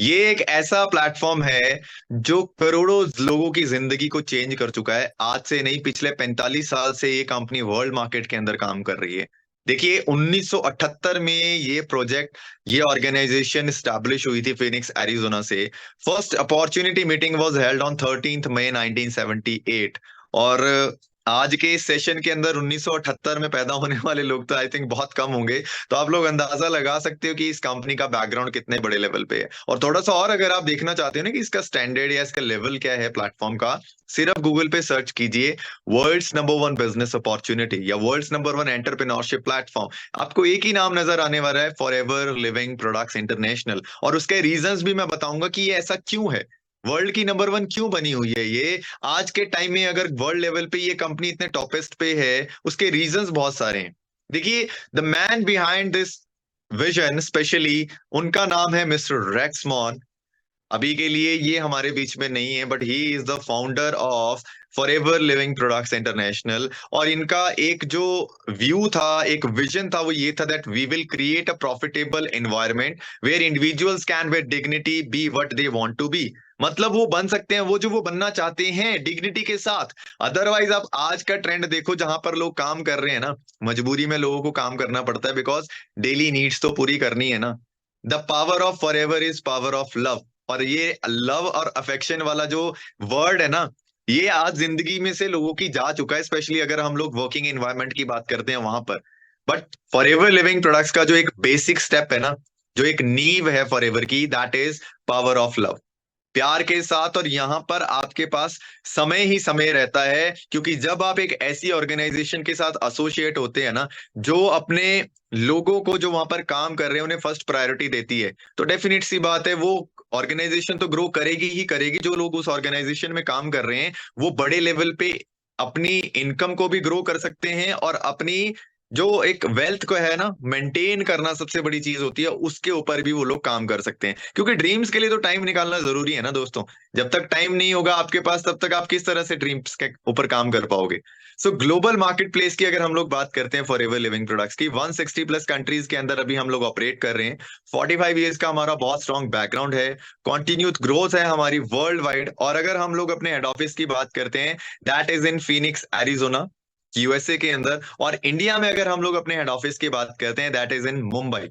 ये एक ऐसा प्लेटफॉर्म है जो करोड़ों लोगों की जिंदगी को चेंज कर चुका है। आज से नहीं, पिछले 45 साल से ये कंपनी वर्ल्ड मार्केट के अंदर काम कर रही है। देखिए 1978 में ये प्रोजेक्ट, ये ऑर्गेनाइजेशन स्टैब्लिश हुई थी फिनिक्स एरिजोना से। First opportunity meeting was held on 13 मई 1978। और आज के इस सेशन के अंदर 1978 में पैदा होने वाले लोग तो आई थिंक बहुत कम होंगे। तो आप लोग अंदाजा लगा सकते हो कि इस कंपनी का बैकग्राउंड कितने बड़े लेवल पे है। और थोड़ा सा और अगर आप देखना चाहते हो ना कि इसका स्टैंडर्ड या इसका लेवल क्या है प्लेटफॉर्म का, सिर्फ गूगल पे सर्च कीजिए world's number one business opportunity या world's number one entrepreneurship platform. आपको एक ही नाम नजर आने वाला है, forever living products international. और उसके रीजंस भी मैं बताऊंगा कि ये ऐसा क्यों है, वर्ल्ड की नंबर वन क्यों बनी हुई है ये आज के टाइम में। अगर वर्ल्ड लेवल पे ये कंपनी इतने टॉपेस्ट पे है, उसके रीजंस बहुत सारे हैं। देखिए the man behind this vision specially, उनका नाम है मिस्टर रेक्समॉन। अभी के लिए ये हमारे बीच में नहीं है, but he is the founder of forever living products international. और इनका एक जो व्यू था, एक विजन था, वो ये था that we will create a profitable environment where individuals can with dignity be what they want to be. मतलब वो बन सकते हैं वो जो वो बनना चाहते हैं डिग्निटी के साथ। अदरवाइज आप आज का ट्रेंड देखो, जहां पर लोग काम कर रहे हैं ना, मजबूरी में लोगों को काम करना पड़ता है, बिकॉज डेली नीड्स तो पूरी करनी है ना। The power of forever is power of love. और ये लव और अफेक्शन वाला जो वर्ड है ना, ये आज जिंदगी में से लोगों की जा चुका है, स्पेशली अगर हम लोग वर्किंग एनवायरनमेंट की बात करते हैं वहां पर। बट फॉरएवर लिविंग प्रोडक्ट्स का जो एक बेसिक स्टेप है ना, जो एक नींव है फॉरएवर की, that is power of love, प्यार के साथ। और यहाँ पर आपके पास समय ही समय रहता है, क्योंकि जब आप एक ऐसी ऑर्गेनाइजेशन के साथ एसोसिएट होते हैं ना, जो अपने लोगों को जो वहां पर काम कर रहे हैं उन्हें फर्स्ट प्रायोरिटी देती है, तो डेफिनेट सी बात है वो ऑर्गेनाइजेशन तो ग्रो करेगी ही करेगी। जो लोग उस ऑर्गेनाइजेशन में काम कर रहे हैं वो बड़े लेवल पे अपनी इनकम को भी ग्रो कर सकते हैं, और अपनी जो एक वेल्थ को है ना मेंटेन करना सबसे बड़ी चीज होती है, उसके ऊपर भी वो लोग काम कर सकते हैं। क्योंकि ड्रीम्स के लिए तो टाइम निकालना जरूरी है ना दोस्तों। जब तक टाइम नहीं होगा आपके पास, तब तक आप किस तरह से ड्रीम्स के ऊपर काम कर पाओगे? सो ग्लोबल मार्केट प्लेस की अगर हम लोग बात करते हैं फॉर एवर लिविंग प्रोडक्ट्स की, 160 प्लस कंट्रीज के अंदर अभी हम लोग ऑपरेट कर रहे हैं। 45 ईयर्स का हमारा बहुत स्ट्रॉन्ग बैकग्राउंड है, कॉन्टिन्यूस ग्रोथ है हमारी वर्ल्ड वाइड। और अगर हम लोग अपने हेड ऑफिस की बात करते हैं, that is in Phoenix Arizona, USA के अंदर। और इंडिया में अगर हम लोग अपने हेड ऑफिस की बात करते हैं, that is in Mumbai.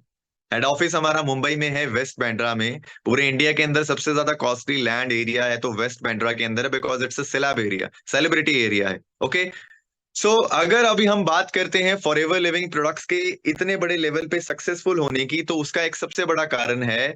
Head office हमारा मुंबई में है, वेस्ट बांद्रा में। पूरे इंडिया के अंदर सबसे ज्यादा कॉस्टली लैंड एरिया है तो वेस्ट बांद्रा के अंदर है, because it's a celeb area, celebrity area है। ओके। सो अगर अभी हम बात करते हैं फॉरएवर लिविंग प्रोडक्ट्स के इतने बड़े लेवल पे सक्सेसफुल होने की, तो उसका एक सबसे बड़ा कारण है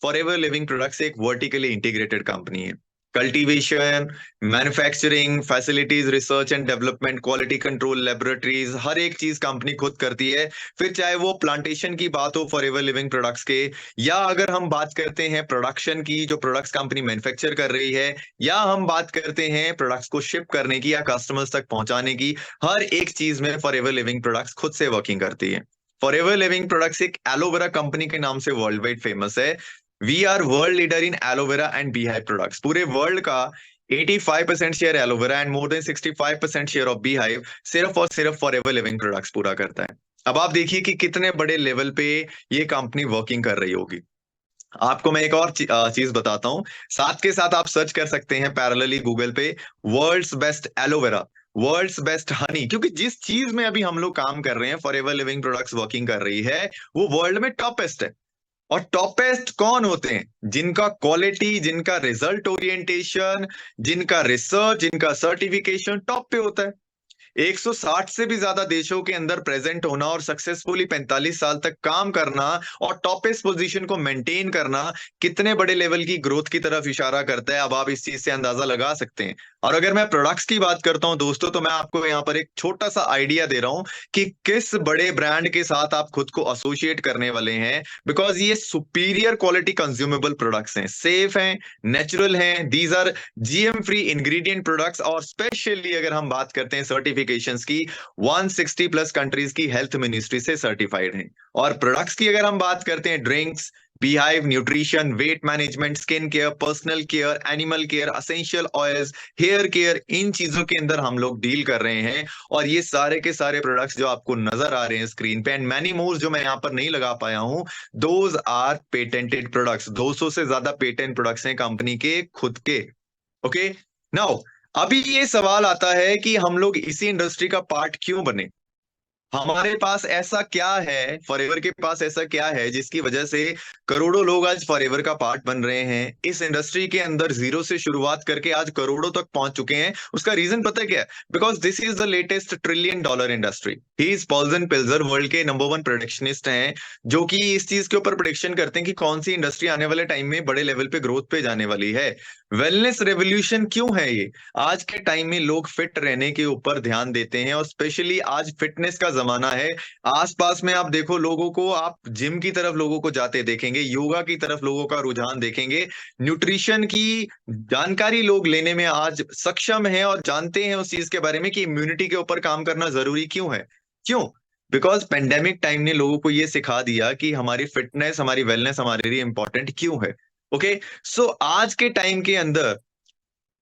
फॉरएवर लिविंग प्रोडक्ट्स एक वर्टिकली इंटीग्रेटेड कंपनी है। Cultivation, manufacturing, facilities, research and development, quality control, laboratories, हर एक चीज कंपनी खुद करती है। फिर चाहे वो प्लांटेशन की बात हो फॉरएवर लिविंग प्रोडक्ट्स के, या अगर हम बात करते हैं प्रोडक्शन की, जो प्रोडक्ट्स कंपनी मैन्युफैक्चर कर रही है, या हम बात करते हैं प्रोडक्ट्स को शिप करने की या कस्टमर्स तक पहुंचाने की, हर एक चीज में फॉरएवर लिविंग प्रोडक्ट्स खुद से वर्किंग करती है। फॉरएवर लिविंग प्रोडक्ट्स एक एलोवेरा कंपनी के नाम से वर्ल्ड वाइड फेमस है। We are world leader in aloe vera and beehive products. पूरे वर्ल्ड का 85% share aloe vera and more than 65% share of beehive सिर्फ और सिर्फ फॉरएवर लिविंग प्रोडक्ट्स पूरा करता है। अब आप देखिए कि कितने बड़े लेवल पे ये कंपनी वर्किंग कर रही होगी। आपको मैं एक और चीज बताता हूँ। साथ के साथ आप सर्च कर सकते हैं पैरेलली गूगल पे, world's best aloe vera, world's best honey, क्योंकि जिस चीज में अभी हम लोग काम कर रहे हैं, फॉरएवर लिविंग प्रोडक्ट्स वर्किंग कर रही है, वो वर्ल्ड में टॉपेस्ट है। और टॉपेस्ट कौन होते हैं? जिनका क्वालिटी, जिनका रिजल्ट ओरिएंटेशन, जिनका रिसर्च, जिनका सर्टिफिकेशन टॉप पे होता है। 160 से भी ज्यादा देशों के अंदर प्रेजेंट होना और सक्सेसफुली 45 साल तक काम करना और टॉपेस्ट पोजीशन को मेंटेन करना कितने बड़े लेवल की ग्रोथ की तरफ इशारा करता है, अब आप इस चीज से अंदाजा लगा सकते हैं। और अगर मैं प्रोडक्ट्स की बात करता हूं दोस्तों, तो मैं आपको यहाँ पर एक छोटा सा आइडिया दे रहा हूं कि किस बड़े ब्रांड के साथ आप खुद को एसोसिएट करने वाले हैं, बिकॉज ये सुपीरियर क्वालिटी कंज्यूमेबल प्रोडक्ट्स हैं, सेफ हैं, नेचुरल हैं, these are GM free ingredient products. और स्पेशली अगर हम बात करते हैं सर्टिफिकेशंस की, 160 प्लस कंट्रीज की हेल्थ मिनिस्ट्री से सर्टिफाइड हैं। और प्रोडक्ट्स की अगर हम बात करते हैं, drinks, beehive, nutrition, weight management, skin care, personal care, animal care, essential oils, hair care, इन चीजों के अंदर हम लोग डील कर रहे हैं। और ये सारे के सारे प्रोडक्ट्स जो आपको नजर आ रहे हैं स्क्रीन पे, एंड मैनी मोर जो मैं यहाँ पर नहीं लगा पाया हूं, दोज आर पेटेंटेड प्रोडक्ट्स। 200 से ज्यादा पेटेंट प्रोडक्ट्स हैं कंपनी के खुद के। ओके। नाउ अभी ये सवाल आता है कि हम लोग इसी इंडस्ट्री का पार्ट क्यों बने? हमारे पास ऐसा क्या है, फॉरएवर के पास ऐसा क्या है जिसकी वजह से करोड़ों लोग आज फॉरएवर का पार्ट बन रहे हैं, इस इंडस्ट्री के अंदर जीरो से शुरुआत करके आज करोड़ों तक पहुंच चुके हैं? उसका रीजन पता है क्या है? Because this is the latest trillion dollar industry. He is Paulson Pilzer, world के नंबर 1 प्रोडिक्शनिस्ट हैं, जो कि इस चीज के ऊपर प्रोडिक्शन करते हैं कि कौन सी इंडस्ट्री आने वाले टाइम में बड़े लेवल पे ग्रोथ पे जाने वाली है। वेलनेस रेवोल्यूशन क्यों है ये? आज के टाइम में लोग फिट रहने के ऊपर ध्यान देते हैं, और स्पेशली आज फिटनेस का जमाना है। आसपास में आप देखो लोगों को, आप जिम की तरफ लोगों को जाते देखेंगे, योगा की तरफ लोगों का रुझान देखेंगे, न्यूट्रिशन की जानकारी लोग लेने में आज सक्षम हैं और जानते हैं उस चीज के बारे में कि इम्यूनिटी के ऊपर काम करना जरूरी क्यों है। क्यों? बिकॉज पेंडेमिक टाइम ने लोगों को ये सिखा दिया कि हमारी फिटनेस, हमारी वेलनेस हमारे लिए इंपॉर्टेंट क्यों है। ओके। सो आज के टाइम के अंदर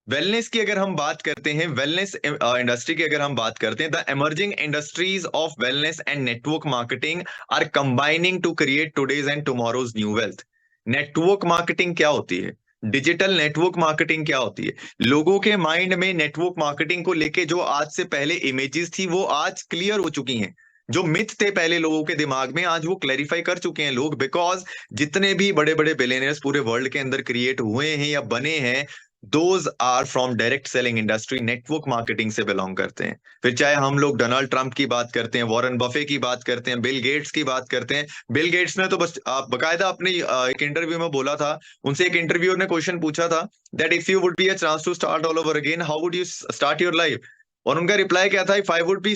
वेलनेस की अगर हम बात करते हैं, वेलनेस इंडस्ट्री की अगर हम बात करते हैं, the emerging industries of wellness and network marketing are combining to create today's and tomorrow's new wealth. Network marketing क्या होती है? डिजिटल नेटवर्क मार्केटिंग क्या होती है? लोगों के माइंड में नेटवर्क मार्केटिंग को लेके जो आज से पहले इमेजेस थी, वो आज क्लियर हो चुकी हैं। जो मिथ थे पहले लोगों के दिमाग में, आज वो क्लैरिफाई कर चुके हैं लोग, बिकॉज जितने भी बड़े बड़े बिलियनियर्स पूरे वर्ल्ड के अंदर क्रिएट हुए हैं या बने हैं, those are from direct selling industry, network marketing से बिलोंग करते हैं। फिर चाहे हम लोग डोनाल्ड ट्रंप की बात करते हैं, वॉरेन बफे की बात करते हैं, बिल गेट्स की बात करते हैं। बिल गेट्स ने तो बस बकायदा अपने एक इंटरव्यू में बोला था, उनसे एक इंटरव्यूअर ने क्वेश्चन पूछा था that if you would be a chance to start all over again, how would you start your life? और उनका रिप्लाई क्या था? If I would be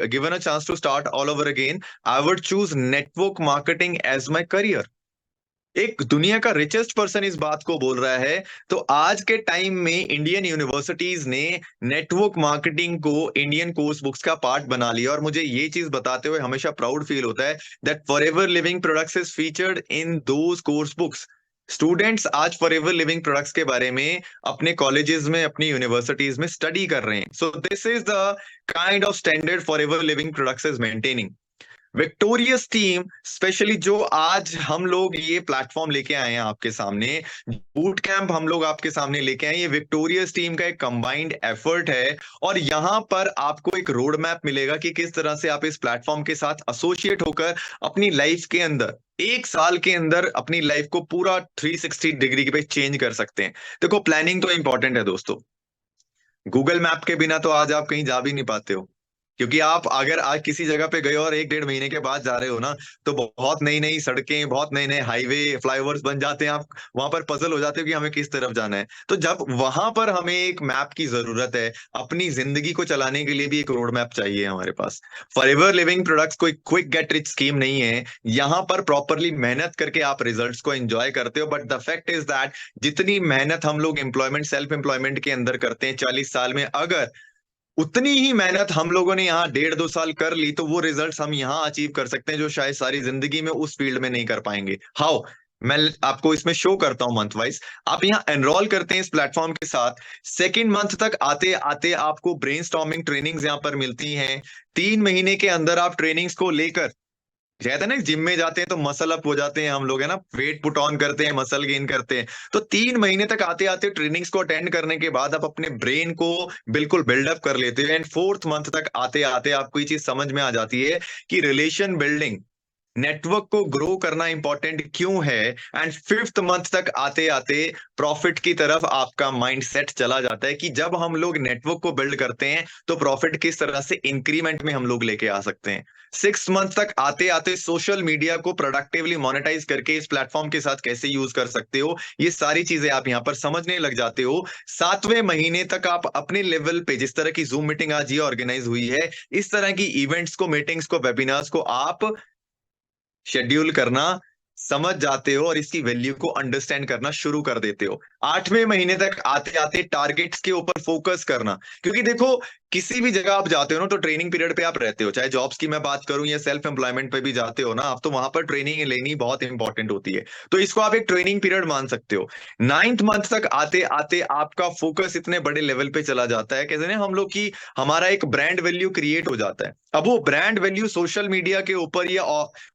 given a chance to start all over again, I would choose network marketing as my career. एक दुनिया का richest person इस बात को बोल रहा है। तो आज के टाइम में इंडियन यूनिवर्सिटीज ने नेटवर्क मार्केटिंग को इंडियन कोर्स बुक्स का पार्ट बना लिया, और मुझे ये चीज बताते हुए हमेशा प्राउड फील होता है that forever living products is featured in those course books. Students आज फॉरएवर लिविंग प्रोडक्ट्स के बारे में अपने कॉलेजेस में, अपनी यूनिवर्सिटीज में स्टडी कर रहे हैं। So this is the kind of standard forever living products is maintaining. Victorious team specially जो आज हम लोग ये प्लेटफॉर्म लेके आए हैं आपके सामने, बूट कैंप हम लोग आपके सामने लेके आए हैं, ये विक्टोरियस टीम का एक कंबाइंड एफर्ट है। और यहां पर आपको एक रोड मैप मिलेगा कि किस तरह से आप इस प्लेटफॉर्म के साथ एसोसिएट होकर अपनी लाइफ के अंदर 1 साल के अंदर अपनी लाइफ को पूरा 360 डिग्री पे चेंज कर सकते हैं। देखो, प्लानिंग तो इंपॉर्टेंट है दोस्तों। गूगल मैप के बिना तो आज आप कहीं जा भी नहीं पाते हो, क्योंकि आप अगर आज किसी जगह पे गए और 1 डेढ़ महीने के बाद जा रहे हो ना, तो बहुत नई नई सड़कें, बहुत नए नए हाईवे, फ्लाईओवर्स बन जाते हैं। आप वहां पर पजल हो जाते हो कि हमें किस तरफ जाना है। तो जब वहां पर हमें एक मैप की जरूरत है, अपनी जिंदगी को चलाने के लिए भी एक रोड मैप चाहिए हमारे पास। फॉरएवर लिविंग प्रोडक्ट्स कोई क्विक गेट रिच स्कीम नहीं है। यहाँ पर प्रॉपरली मेहनत करके आप रिजल्ट्स को एंजॉय करते हो, but the fact is that जितनी मेहनत हम लोग एम्प्लॉयमेंट, सेल्फ एम्प्लॉयमेंट के अंदर करते हैं 40 साल में, अगर उतनी ही मेहनत हम लोगों ने यहाँ 1.5 2 साल कर ली, तो वो रिजल्ट्स हम यहाँ अचीव कर सकते हैं जो शायद सारी जिंदगी में उस फील्ड में नहीं कर पाएंगे। हाउ? मैं आपको इसमें शो करता हूं मंथ वाइज। आप यहाँ एनरोल करते हैं इस प्लेटफॉर्म के साथ, सेकेंड मंथ तक आते आते आपको ब्रेनस्टॉर्मिंग ट्रेनिंग्स यहाँ पर मिलती हैं। 3 महीने के अंदर आप ट्रेनिंग्स को लेकर, कहते हैं ना जिम में जाते हैं तो मसल अप हो जाते हैं हम लोग, है ना, वेट पुट ऑन करते हैं, मसल गेन करते हैं। तो 3 महीने तक आते आते ट्रेनिंग्स को अटेंड करने के बाद आप अपने ब्रेन को बिल्कुल बिल्डअप कर लेते हैं। एंड फोर्थ मंथ तक आते आते आपको ये चीज समझ में आ जाती है कि रिलेशन बिल्डिंग, नेटवर्क को ग्रो करना इंपॉर्टेंट क्यों है। एंड फिफ्थ मंथ तक आते आते प्रॉफिट की तरफ आपका माइंड सेट चला जाता है कि जब हम लोग नेटवर्क को बिल्ड करते हैं तो प्रॉफिट किस तरह से इंक्रीमेंट में हम लोग लेके आ सकते हैं। 6 मंथ तक आते आते सोशल मीडिया को प्रोडक्टिवली मोनेटाइज करके इस प्लेटफॉर्म के साथ कैसे यूज कर सकते हो, ये सारी चीजें आप यहाँ पर समझने लग जाते हो। 7वें महीने तक आप अपने लेवल पे, जिस तरह की जूम मीटिंग आज ये ऑर्गेनाइज हुई है, इस तरह की इवेंट्स को, मीटिंग्स को, वेबिनार्स को आप शेड्यूल करना समझ जाते हो और इसकी वैल्यू को अंडरस्टैंड करना शुरू कर देते हो। 8वें महीने तक आते आते टारगेट्स के ऊपर फोकस करना, क्योंकि देखो किसी भी जगह आप जाते हो ना तो ट्रेनिंग पीरियड पे आप रहते हो, चाहे जॉब्स की मैं बात करूं या सेल्फ एम्प्लॉयमेंट पे भी जाते हो ना आप, तो वहां पर ट्रेनिंग लेनी बहुत इंपॉर्टेंट होती है। तो इसको आप एक ट्रेनिंग पीरियड मान सकते हो। 9th मंथ तक आते आते आपका फोकस इतने बड़े लेवल पे चला जाता है, कहते हैं हम लोग की हमारा एक ब्रांड वैल्यू क्रिएट हो जाता है। अब वो ब्रांड वैल्यू सोशल मीडिया के ऊपर या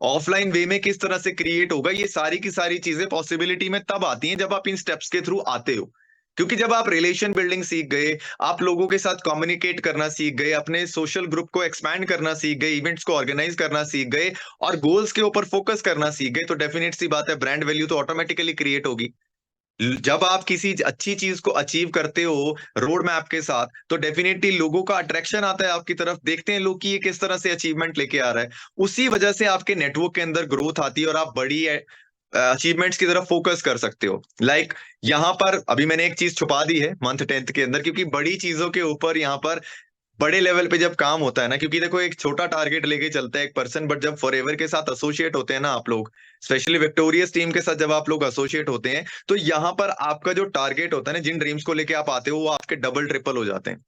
ऑफलाइन वे में किस तरह से क्रिएट होगा, ये सारी की सारी चीजें पॉसिबिलिटी में तब आती हैं जब आप इन स्टेप्स के थ्रू आते हो। क्योंकि जब आप रिलेशन बिल्डिंग सीख गए, आप लोगों के साथ कम्युनिकेट करना सीख गए, अपने सोशल ग्रुप को एक्सपैंड करना सीख गए, इवेंट्स को ऑर्गेनाइज करना सीख गए और गोल्स के ऊपर फोकस करना सीख गए, तो डेफिनेट सी बात है ब्रांड वैल्यू तो ऑटोमेटिकली क्रिएट होगी। जब आप किसी अच्छी चीज को अचीव करते हो रोड मैप के साथ, तो डेफिनेटली लोगों का अट्रैक्शन आता है आपकी तरफ, देखते हैं लोग कि ये किस तरह से अचीवमेंट लेके आ रहा है। उसी वजह से आपके नेटवर्क के अंदर ग्रोथ आती है और आप बड़ी अचीवमेंट्स की तरफ फोकस कर सकते हो। यहाँ पर अभी मैंने एक चीज छुपा दी है मंथ 10th के अंदर, क्योंकि बड़ी चीजों के ऊपर यहाँ पर बड़े लेवल पे जब काम होता है ना, क्योंकि देखो एक छोटा टारगेट लेके चलता है एक पर्सन, बट जब फॉरएवर के साथ एसोसिएट होते हैं ना आप लोग, स्पेशली विक्टोरियस टीम के साथ जब आप लोग एसोसिएट होते हैं, तो यहाँ पर आपका जो टारगेट होता है ना, जिन ड्रीम्स को लेके आप आते हो, वो आपके डबल ट्रिपल हो जाते हैं।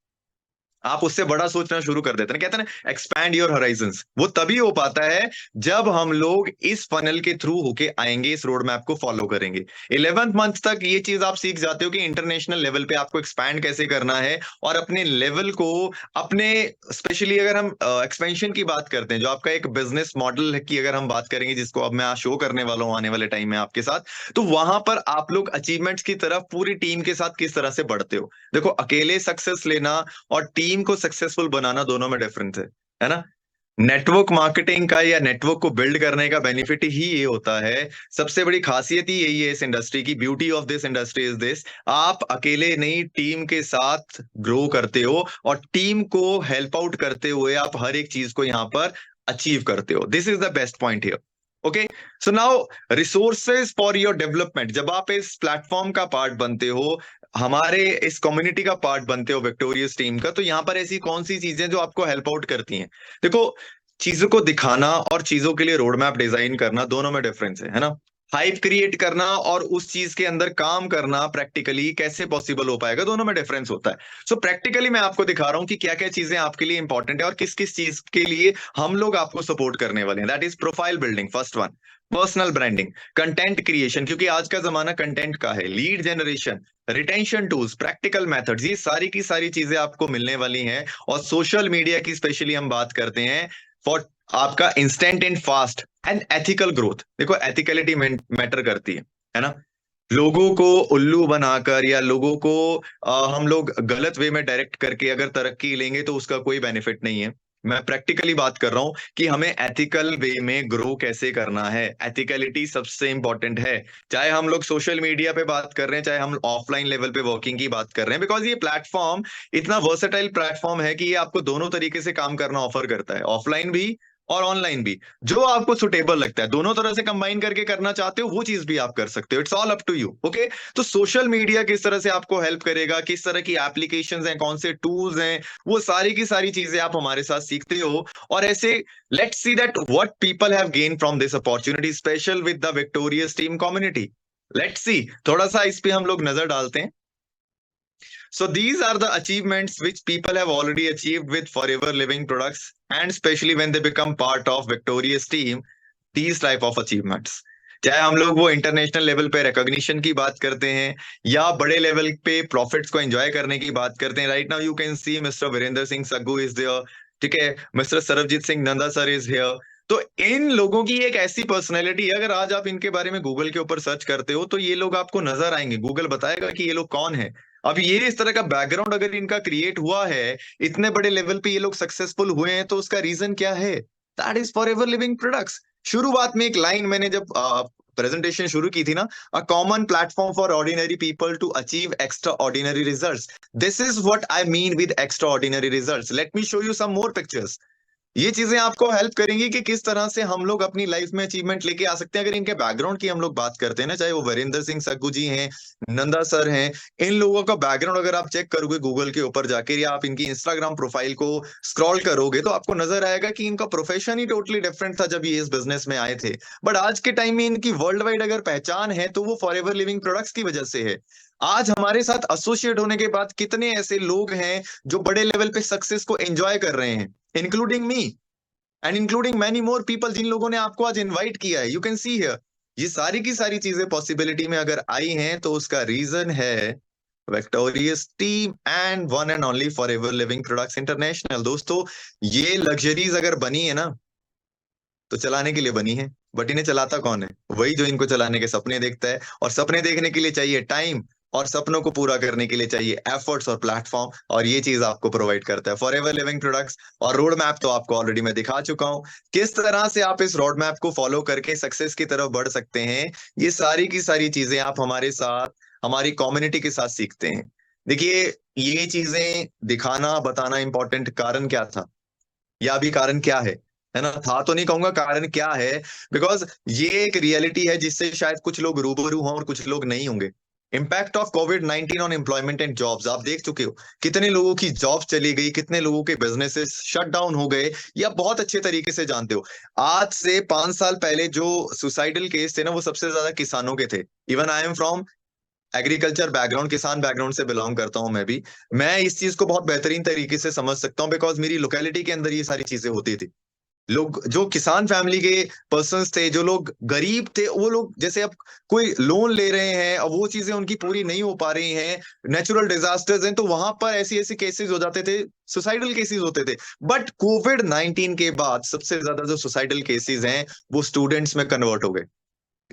आप उससे बड़ा सोचना शुरू कर देते हैं। कहते हैं ना एक्सपैंड योर होराइजंस, वो तभी हो पाता है जब हम लोग इस फनल के थ्रू होके आएंगे, इस रोड मैप को फॉलो करेंगे। 11th मंथ तक ये चीज आप सीख जाते हो कि इंटरनेशनल लेवल पे आपको एक्सपैंड कैसे करना है और अपने लेवल को, अपने स्पेशली अगर हम एक्सपेंशन की बात करते हैं, जो आपका एक बिजनेस मॉडल की अगर हम बात करेंगे, जिसको अब मैं शो करने वाला हूँ आने वाले टाइम में आपके साथ, तो वहां पर आप लोग अचीवमेंट्स की तरफ पूरी टीम के साथ किस तरह से बढ़ते हो। देखो, अकेले सक्सेस लेना और टीम को सक्सेसफुल बनाना दोनों में डिफरेंस है ना। नेटवर्क मार्केटिंग का या नेटवर्क को बिल्ड करने का बेनिफिट ही ये होता है, सबसे बड़ी खासियत ही यही है इस इंडस्ट्री की। Beauty of this industry is this, आप अकेले नहीं टीम के साथ ग्रो करते हो और टीम को हेल्प आउट करते हुए आप हर एक चीज को यहाँ पर अचीव करते हो। This is the best point here. Okay, so now resources for your development, जब आप इस प्लेटफॉर्म का पार्ट बनते हो, हमारे इस कम्युनिटी का पार्ट बनते हो विक्टोरियस टीम का, तो यहाँ पर ऐसी कौन सी चीजें जो आपको हेल्प आउट करती हैं। देखो, चीजों को दिखाना और चीजों के लिए रोड मैप डिजाइन करना, दोनों में डिफरेंस है ना। हाइप क्रिएट करना और उस चीज के अंदर काम करना प्रैक्टिकली कैसे पॉसिबल हो पाएगा, दोनों में डिफरेंस होता है। सो प्रैक्टिकली मैं आपको दिखा रहा हूं कि क्या क्या चीजें आपके लिए इंपॉर्टेंट है और किस किस चीज के लिए हम लोग आपको सपोर्ट करने वाले हैं। That is profile building, first one. Personal branding, content creation, क्योंकि आज का जमाना कंटेंट का है। Lead generation, retention tools, practical methods, ये सारी की सारी चीजें आपको मिलने वाली हैं। और सोशल मीडिया की स्पेशली हम बात करते हैं, फॉर आपका instant and fast and ethical growth. देखो एथिकलिटी मैटर करती है ना। लोगों को उल्लू बनाकर या लोगों को हम लोग गलत वे में डायरेक्ट करके अगर तरक्की लेंगे तो उसका कोई बेनिफिट नहीं है। मैं प्रैक्टिकली बात कर रहा हूं कि हमें एथिकल वे में ग्रो कैसे करना है। एथिकलिटी सबसे इंपॉर्टेंट है। चाहे हम लोग सोशल मीडिया पे बात कर रहे हैं, चाहे हम ऑफलाइन लेवल पे वर्किंग की बात कर रहे हैं, बिकॉज ये प्लेटफॉर्म इतना वर्सेटाइल प्लेटफॉर्म है कि ये आपको दोनों तरीके से काम करना ऑफर करता है, ऑफलाइन भी और ऑनलाइन भी। जो आपको सुटेबल लगता है, दोनों तरह से कंबाइन करके करना चाहते हो वो चीज भी आप कर सकते हो। It's all up to you. Okay, तो सोशल मीडिया किस तरह से आपको हेल्प करेगा, किस तरह की एप्लीकेशंस हैं, कौन से टूल्स हैं, वो सारी की सारी चीजें आप हमारे साथ सीखते हो। और ऐसे let's see that what people have gain from this opportunity special with the victorious team community. Let's see, थोड़ा सा इस पे हम लोग नजर डालते हैं। So these are the achievements which people have already achieved with Forever Living products, and especially when they become part of Victorious team, these type of achievements. चाहे हम लोग वो इंटरनेशनल लेवल पे रिकॉग्निशन की बात करते हैं या बड़े लेवल पे प्रॉफिट्स को एंजॉय करने की बात करते हैं। Right now you can see mister Virendra Singh Saggu is there, ठीक है, mister Sarabjit Singh Nanda sir is here. तो इन लोगों की एक ऐसी पर्सनैलिटी है, अगर आज आप इनके बारे में गूगल के ऊपर सर्च करते हो तो ये लोग आपको नजर आएंगे। गूगल बताएगा कि ये लोग कौन है। अब ये इस तरह का बैकग्राउंड अगर इनका क्रिएट हुआ है, इतने बड़े लेवल पे ये लोग सक्सेसफुल हुए हैं, तो उसका रीजन क्या है? That is for ever living products. शुरुआत में एक लाइन मैंने जब प्रेजेंटेशन शुरू की थी ना, a common platform for ordinary people to achieve extraordinary results. This is what I mean with extraordinary results. Let me show you some more pictures. ये चीजें आपको हेल्प करेंगी कि किस तरह से हम लोग अपनी लाइफ में अचीवमेंट लेके आ सकते हैं। अगर इनके बैकग्राउंड की हम लोग बात करते हैं ना, चाहे वो वीरेंद्र सिंह सग्गू जी हैं, नंदा सर हैं, इन लोगों का बैकग्राउंड अगर आप चेक करोगे गूगल के ऊपर जाकर या आप इनकी इंस्टाग्राम प्रोफाइल को स्क्रॉल करोगे तो आपको नजर आएगा कि इनका प्रोफेशन ही टोटली डिफरेंट था जब ये इस बिजनेस में आए थे। बट आज के टाइम में इनकी वर्ल्ड वाइड अगर पहचान है तो वो फॉरएवर लिविंग प्रोडक्ट्स की वजह से है। आज हमारे साथ एसोसिएट होने के बाद कितने ऐसे लोग हैं जो बड़े लेवल पे सक्सेस को एंजॉय कर रहे हैं, including me and including many more people, जिन लोगों ने आपको आज इनवाइट किया है। यू कैन सी हियर, ये सारी की सारी चीजें पॉसिबिलिटी में अगर आई हैं तो उसका रीजन है victorious team and one and only for ever living products international. दोस्तों, ये लग्जरीज अगर बनी है ना तो चलाने के लिए बनी है, बट इन्हें चलाता कौन है? वही जो इनको चलाने के सपने देखता है। और सपने देखने के लिए चाहिए टाइम, और सपनों को पूरा करने के लिए चाहिए एफर्ट्स और प्लेटफॉर्म, और ये चीज आपको प्रोवाइड करता है फॉरएवर लिविंग प्रोडक्ट्स। और रोड मैप तो आपको ऑलरेडी मैं दिखा चुका हूं, किस तरह से आप इस रोड मैप को फॉलो करके सक्सेस की तरफ बढ़ सकते हैं। ये सारी की सारी चीजें आप हमारे साथ, हमारी कम्युनिटी के साथ सीखते हैं। देखिए, ये चीजें दिखाना बताना इंपॉर्टेंट कारण क्या था या अभी कारण क्या है ना, था तो नहीं कहूंगा, कारण क्या है। बिकॉज ये एक रियलिटी है जिससे शायद कुछ लोग रूबरू हों और कुछ लोग नहीं होंगे। Impact of covid on employment and jobs आप देख चुके हो, कितने लोगों की जॉब चली गई, कितने लोगों के बिजनेसेस शट डाउन हो गए, या बहुत अच्छे तरीके से जानते हो। आज से 5 साल पहले जो सुसाइडल केस थे ना, वो सबसे ज्यादा किसानों के थे। Even I am from agriculture background, किसान बैकग्राउंड से बिलोंग करता हूं मैं भी। मैं इस चीज को बहुत बेहतरीन तरीके से समझ सकता हूँ, बिकॉज मेरी लोकेलिटी के अंदर ये सारी चीजें होती थी। लोग जो किसान फैमिली के पर्सन्स थे, जो लोग गरीब थे, वो लोग जैसे अब कोई लोन ले रहे हैं और वो चीजें उनकी पूरी नहीं हो पा रही हैं, नेचुरल डिजास्टर्स हैं, तो वहां पर ऐसी ऐसी केसेस हो जाते थे, सुसाइडल केसेस होते थे। बट कोविड-19 के बाद सबसे ज्यादा जो सुसाइडल केसेस हैं वो स्टूडेंट्स में कन्वर्ट हो गए।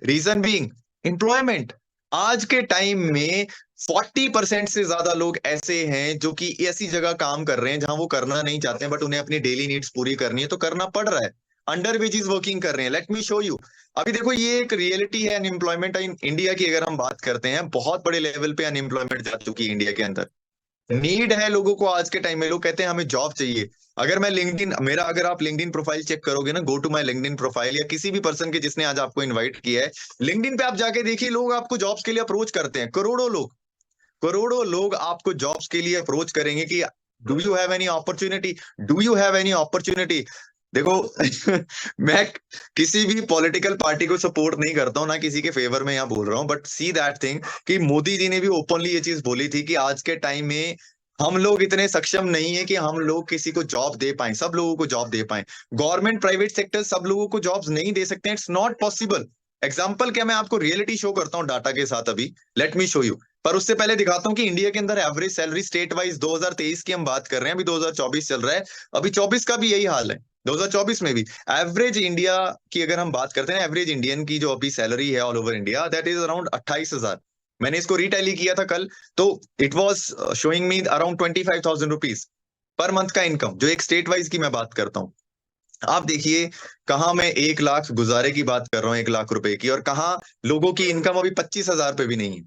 Reason being employment. आज के टाइम में 40% से ज्यादा लोग ऐसे हैं जो कि ऐसी जगह काम कर रहे हैं जहां वो करना नहीं चाहते हैं, बट उन्हें अपनी डेली नीड्स पूरी करनी है तो करना पड़ रहा है। अंडर वेजेस वर्किंग कर रहे हैं। Late me show you. अभी देखो, ये एक रियलिटी है अनएम्प्लॉयमेंट इन इंडिया की। अगर हम बात करते हैं, बहुत बड़े लेवल पे अनएम्प्लॉयमेंट जा चुकी है इंडिया के अंदर। नीड है लोगों को आज के टाइम में, लोग कहते हैं हमें जॉब चाहिए। अगर मैं लिंक्डइन मेरा अगर आप लिंक्डइन प्रोफाइल चेक करोगे ना, go to my LinkedIn profile, या किसी भी पर्सन के जिसने आज आपको इनवाइट किया है, लिंक्डइन पे आप जाके देखिए, लोग आपको जॉब्स के लिए अप्रोच करते हैं। करोड़ों लोग आपको जॉब्स के लिए अप्रोच करेंगे कि do you have any opportunity, do you have any opportunity. देखो मैं किसी भी पॉलिटिकल पार्टी को सपोर्ट नहीं करता हूं, ना किसी के फेवर में यहाँ बोल रहा हूं, बट सी दैट थिंग कि मोदी जी ने भी ओपनली ये चीज बोली थी कि आज के टाइम में हम लोग इतने सक्षम नहीं है कि हम लोग किसी को जॉब दे पाए, सब लोगों को जॉब दे पाए। गवर्नमेंट प्राइवेट सेक्टर सब लोगों को जॉब्स नहीं दे सकते, इट्स नॉट पॉसिबल। एग्जाम्पल क्या, मैं आपको रियलिटी शो करता हूँ डाटा के साथ अभी। Late me show you. पर उससे पहले दिखाता हूं कि इंडिया के अंदर एवरेज सैलरी स्टेट वाइज 2023 की हम बात कर रहे हैं, अभी 2024 चल रहा है, अभी 24 का भी यही हाल है। 2024 में भी एवरेज इंडिया की अगर हम बात करते हैं, एवरेज इंडियन की जो अभी सैलरी है all over India, that is around 28,000। मैंने इसको रिटैली किया था कल, तो it was showing me around 25,000 rupees per month का इनकम, जो एक स्टेट वाइज की मैं बात करता हूँ। आप देखिए, कहाँ मैं 1 लाख गुजारे की बात कर रहा हूँ, 1 लाख रुपए की, और कहाँ लोगों की इनकम अभी 25,000 पे भी नहीं है।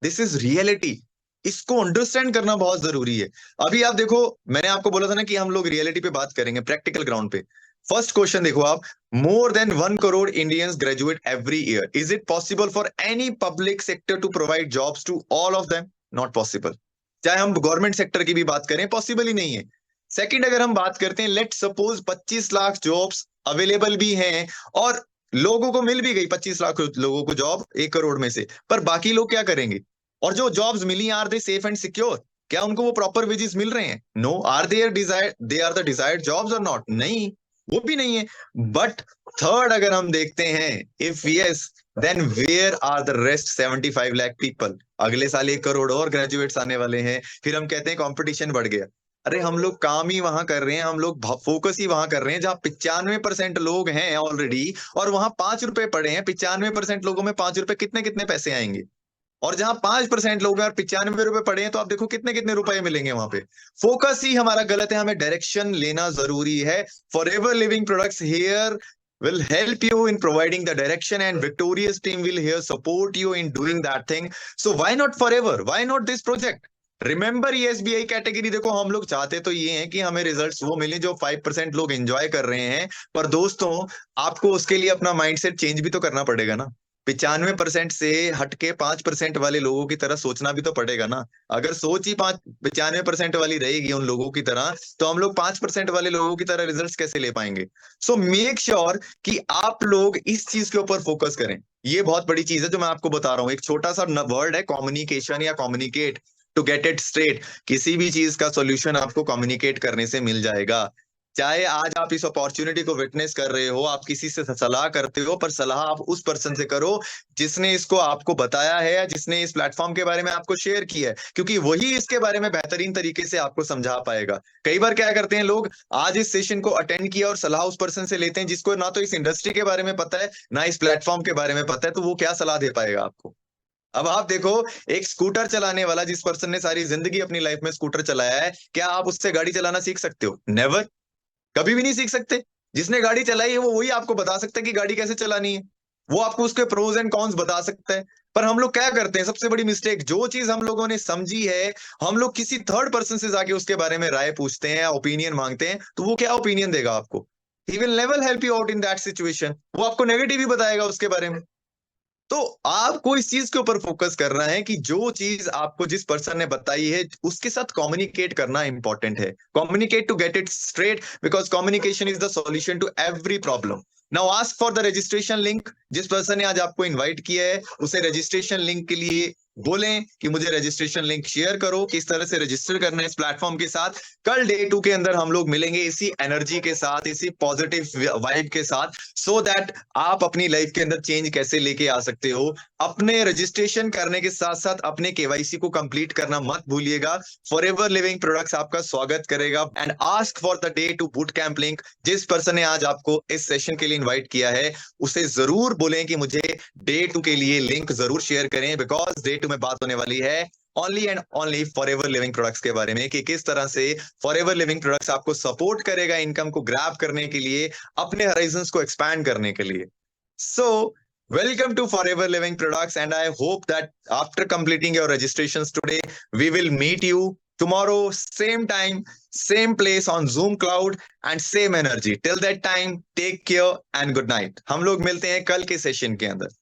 This is reality. इसको अंडरस्टैंड करना बहुत जरूरी है। अभी आप देखो, मैंने आपको बोला था ना कि हम लोग रियलिटी पे बात करेंगे, प्रैक्टिकल ग्राउंड पे। फर्स्ट क्वेश्चन देखो आप, more than 1 crore Indians graduate every year, is it possible for any public sector to provide jobs to all of them? Not possible. चाहे हम गवर्नमेंट सेक्टर की भी बात करें, पॉसिबल ही नहीं है। सेकंड, अगर हम बात करते हैं, let suppose 25 lakh jobs available भी हैं, और लोगों को मिल भी गई 25 लाख लोगों को जॉब 1 करोड़ में से, पर बाकी लोग क्या करेंगे? और जो जॉब्स मिली, are they safe and secure? क्या उनको वो प्रॉपर वेजेस मिल रहे हैं? No. Are they are the desired jobs और नॉट? नहीं, वो भी नहीं है। बट थर्ड, अगर हम देखते हैं, if yes, then where are the rest 75 lakh people? अगले साल 1 करोड़ और ग्रेजुएट्स आने वाले हैं, फिर हम कहते हैं कंपटीशन बढ़ गया। अरे हम लोग काम ही वहां कर रहे हैं, हम लोग फोकस ही वहां कर रहे हैं जहां 95% लोग हैं ऑलरेडी, और वहां 5 रुपए पड़े हैं। 95% लोगों में 5 रुपए कितने कितने पैसे आएंगे? और जहां 5% लोग हैं और 95 रुपए पड़े हैं, तो आप देखो कितने कितने रुपए मिलेंगे वहां पे। फोकस ही हमारा गलत है, हमें डायरेक्शन लेना जरूरी है। Forever living products here will help you in providing the direction, and Victorious team will here support you in doing that thing. So why not forever? Why not this project? Remember, ये SBI category देखो, हम लोग चाहते तो ये हैं कि हमें रिजल्ट्स वो मिले जो 5% लोग एंजॉय कर रहे हैं, पर दोस्तों, आपको उसके लिए अपना माइंडसेट चेंज भी तो करना पड़ेगा ना। 95% से हटके 5% वाले लोगों की तरह सोचना भी तो पड़ेगा ना। अगर सोच ही 95% वाली रहेगी उन लोगों की तरह, तो हम लोग 5% वाले लोगों की तरह रिजल्ट्स कैसे ले पाएंगे? सो मेक श्योर कि आप लोग इस चीज के ऊपर फोकस करें। ये बहुत बड़ी चीज है जो मैं आपको बता रहा हूँ। एक छोटा सा वर्ड है, कम्युनिकेशन या communicate, to get it straight. किसी भी चीज का सॉल्यूशन आपको कम्युनिकेट करने से मिल जाएगा। चाहे आज आप इस अपॉर्चुनिटी को विटनेस कर रहे हो, आप किसी से सलाह करते हो, पर सलाह आप उस पर्सन से करो जिसने इसको आपको बताया है, या जिसने इस प्लेटफॉर्म के बारे में आपको शेयर किया है, क्योंकि वही इसके बारे में बेहतरीन तरीके से आपको समझा पाएगा। कई बार क्या करते हैं लोग, आज इस सेशन को अटेंड किया और सलाह उस पर्सन से लेते हैं जिसको ना तो इस इंडस्ट्री के बारे में पता है, ना इस प्लेटफॉर्म के बारे में पता है, तो वो क्या सलाह दे पाएगा आपको? अब आप देखो, एक स्कूटर चलाने वाला, जिस पर्सन ने सारी जिंदगी अपनी लाइफ में स्कूटर चलाया है, क्या आप उससे गाड़ी चलाना सीख सकते हो? नेवर। कभी भी नहीं सीख सकते। जिसने गाड़ी चलाई है वो वही आपको बता सकता है कि गाड़ी कैसे चलानी है। वो आपको उसके प्रोज एंड कॉन्स बता सकता है। पर हम लोग क्या करते हैं, सबसे बड़ी मिस्टेक, जो चीज हम लोगों ने समझी है, हम लोग किसी थर्ड पर्सन से जाके उसके बारे में राय पूछते हैं या ओपिनियन मांगते हैं, तो वो क्या ओपिनियन देगा आपको? He will never help you out in that situation. वो आपको नेगेटिव ही बताएगा उसके बारे में। तो आपको इस चीज के ऊपर फोकस करना है कि जो चीज आपको जिस पर्सन ने बताई है, उसके साथ कम्युनिकेट करना इंपॉर्टेंट है। Communicate to get it straight, because communication is the solution to every problem. Now ask for the registration link. जिस पर्सन ने आज आपको इनवाइट किया है, उसे रजिस्ट्रेशन लिंक के लिए बोलें कि मुझे रजिस्ट्रेशन लिंक शेयर करो, किस तरह से रजिस्टर करना है इस प्लेटफॉर्म के साथ। कल डे 2 के अंदर हम लोग मिलेंगे इसी एनर्जी के साथ, इसी पॉजिटिव वाइब के साथ, सो दैट आप अपनी लाइफ के अंदर चेंज कैसे लेके आ सकते हो। अपने रजिस्ट्रेशन करने के साथ साथ अपने केवाईसी को कंप्लीट करना मत भूलिएगा। फॉरएवर लिविंग प्रोडक्ट्स आपका स्वागत करेगा। And ask for the day 2 boot camp link. जिस पर्सन ने आज आपको इस सेशन के लिए इन्वाइट किया है, उसे जरूर बोलें कि मुझे डे 2 के लिए लिंक जरूर शेयर करें, बिकॉज डे 2 में बात होने वाली है only and only forever living products के बारे में, कि किस तरह से फॉरएवर लिविंग प्रोडक्ट्स आपको सपोर्ट करेगा इनकम को ग्रैब करने के लिए, अपने हराइजन्स को एक्सपैंड करने के लिए। सो welcome to Forever Living Products, and I hope that after completing your registrations today, we will meet you tomorrow, same time, same place on Zoom Cloud and same energy. Till that time, take care and good night. हम लोग मिलते हैं कल के session के अंदर।